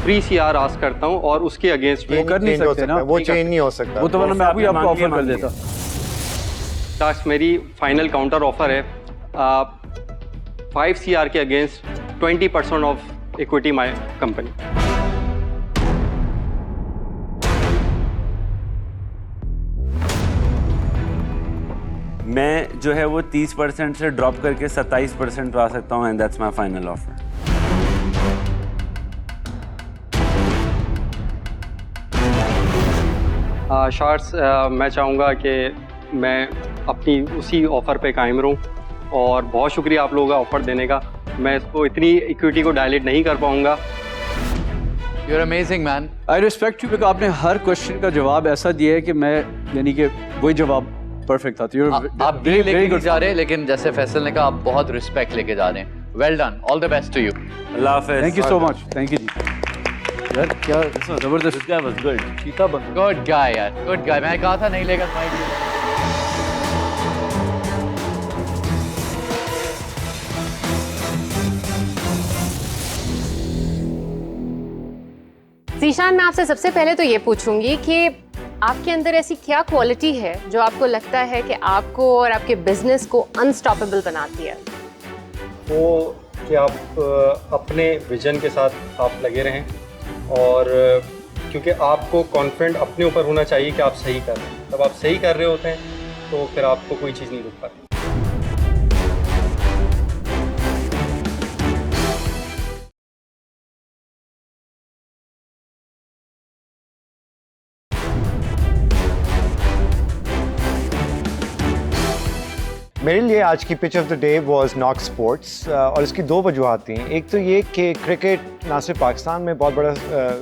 3 CR आस्क करता हूँ, और उसके अगेंस्ट वो कर नहीं सकते ना, वो चेंज नहीं हो सकता। वो तो वरना मैं अभी आपको ऑफर कर देता। चार्ज मेरी फाइनल काउंटर ऑफर है 5 CR के against 20% of equity my company. मैं जो है वो 30% से ड्रॉप करके 27% पे आ सकता हूँ, and that's my final offer. Sharks मैं चाहूँगा कि मैं अपनी उसी ऑफ़र पे कायम रहूँ, और बहुत शुक्रिया आप लोगों का ऑफ़र देने का। मैं इसको इतनी इक्विटी को डायलेट नहीं कर पाऊँगा। You're amazing man. I respect you, because आपने हर क्वेश्चन का जवाब ऐसा दिया है कि मैं, यानी कि वही जवाब परफेक्ट था। आप भी लेके नहीं जा रहे, लेकिन जैसे फैसल ने कहा, आप बहुत रिस्पेक्ट लेके जा रहे हैं। Well done, all the best to you. अल्लाह हाफिज़। Thank you so much. Thank you जी। यार क्या जबरदस्त गाय वाज गुड। चीता बन गुड गाय यार, गुड गाय। मैं कहा था नहीं लेगा तुम्हारी। जीशान, मैं आपसे सबसे पहले तो ये पूछूंगी कि आपके अंदर ऐसी क्या क्वालिटी है जो आपको लगता है कि आपको और आपके बिजनेस को अनस्टॉपेबल बनाती है? वो कि आप अपने विजन के साथ आप लगे रहें और क्योंकि आपको कॉन्फिडेंट अपने ऊपर होना चाहिए कि आप सही कर रहे हैं। जब आप सही कर रहे होते हैं तो फिर आपको कोई चीज़ नहीं रुक पाती। मेरे लिए आज की pitch of the day was knock sports और इसकी दो वजूहत थी। एक तो ये कि क्रिकेट ना सिर्फ पाकिस्तान में बहुत बड़ा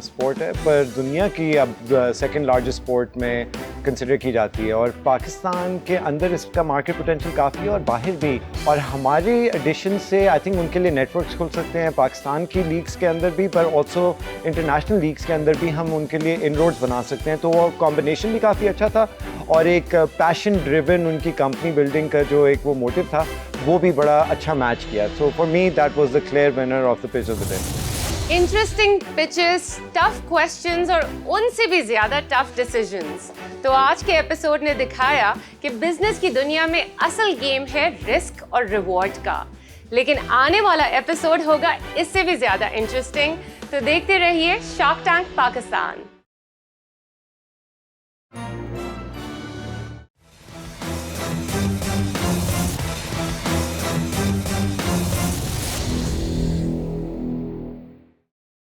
स्पोर्ट है पर दुनिया की अब सेकंड लार्जेस्ट स्पोर्ट में कंसिडर की जाती है और पाकिस्तान के अंदर इसका मार्केट पोटेंशियल काफ़ी है और बाहर भी। और हमारे एडिशन से आई थिंक उनके लिए नेटवर्क्स खुल सकते हैं पाकिस्तान की लीग्स के अंदर भी, पर ऑल्सो इंटरनेशनल लीग्स के अंदर भी हम उनके लिए इनरोड्स बना सकते हैं। तो वो कॉम्बिनेशन भी काफ़ी अच्छा था और एक पैशन ड्रिवन उनकी कंपनी बिल्डिंग का जो एक वो मोटिव था वो भी बड़ा अच्छा मैच किया। So for me that was the clear winner of the pitch of the day. Interesting pitches, tough questions और उनसे भी ज्यादा टफ डिसीजंस। तो आज के एपिसोड ने दिखाया कि बिजनेस की दुनिया में असल गेम है रिस्क और रिवॉर्ड का। लेकिन आने वाला एपिसोड होगा इससे भी ज्यादा इंटरेस्टिंग। तो देखते रहिए शार्क टैंक पाकिस्तान।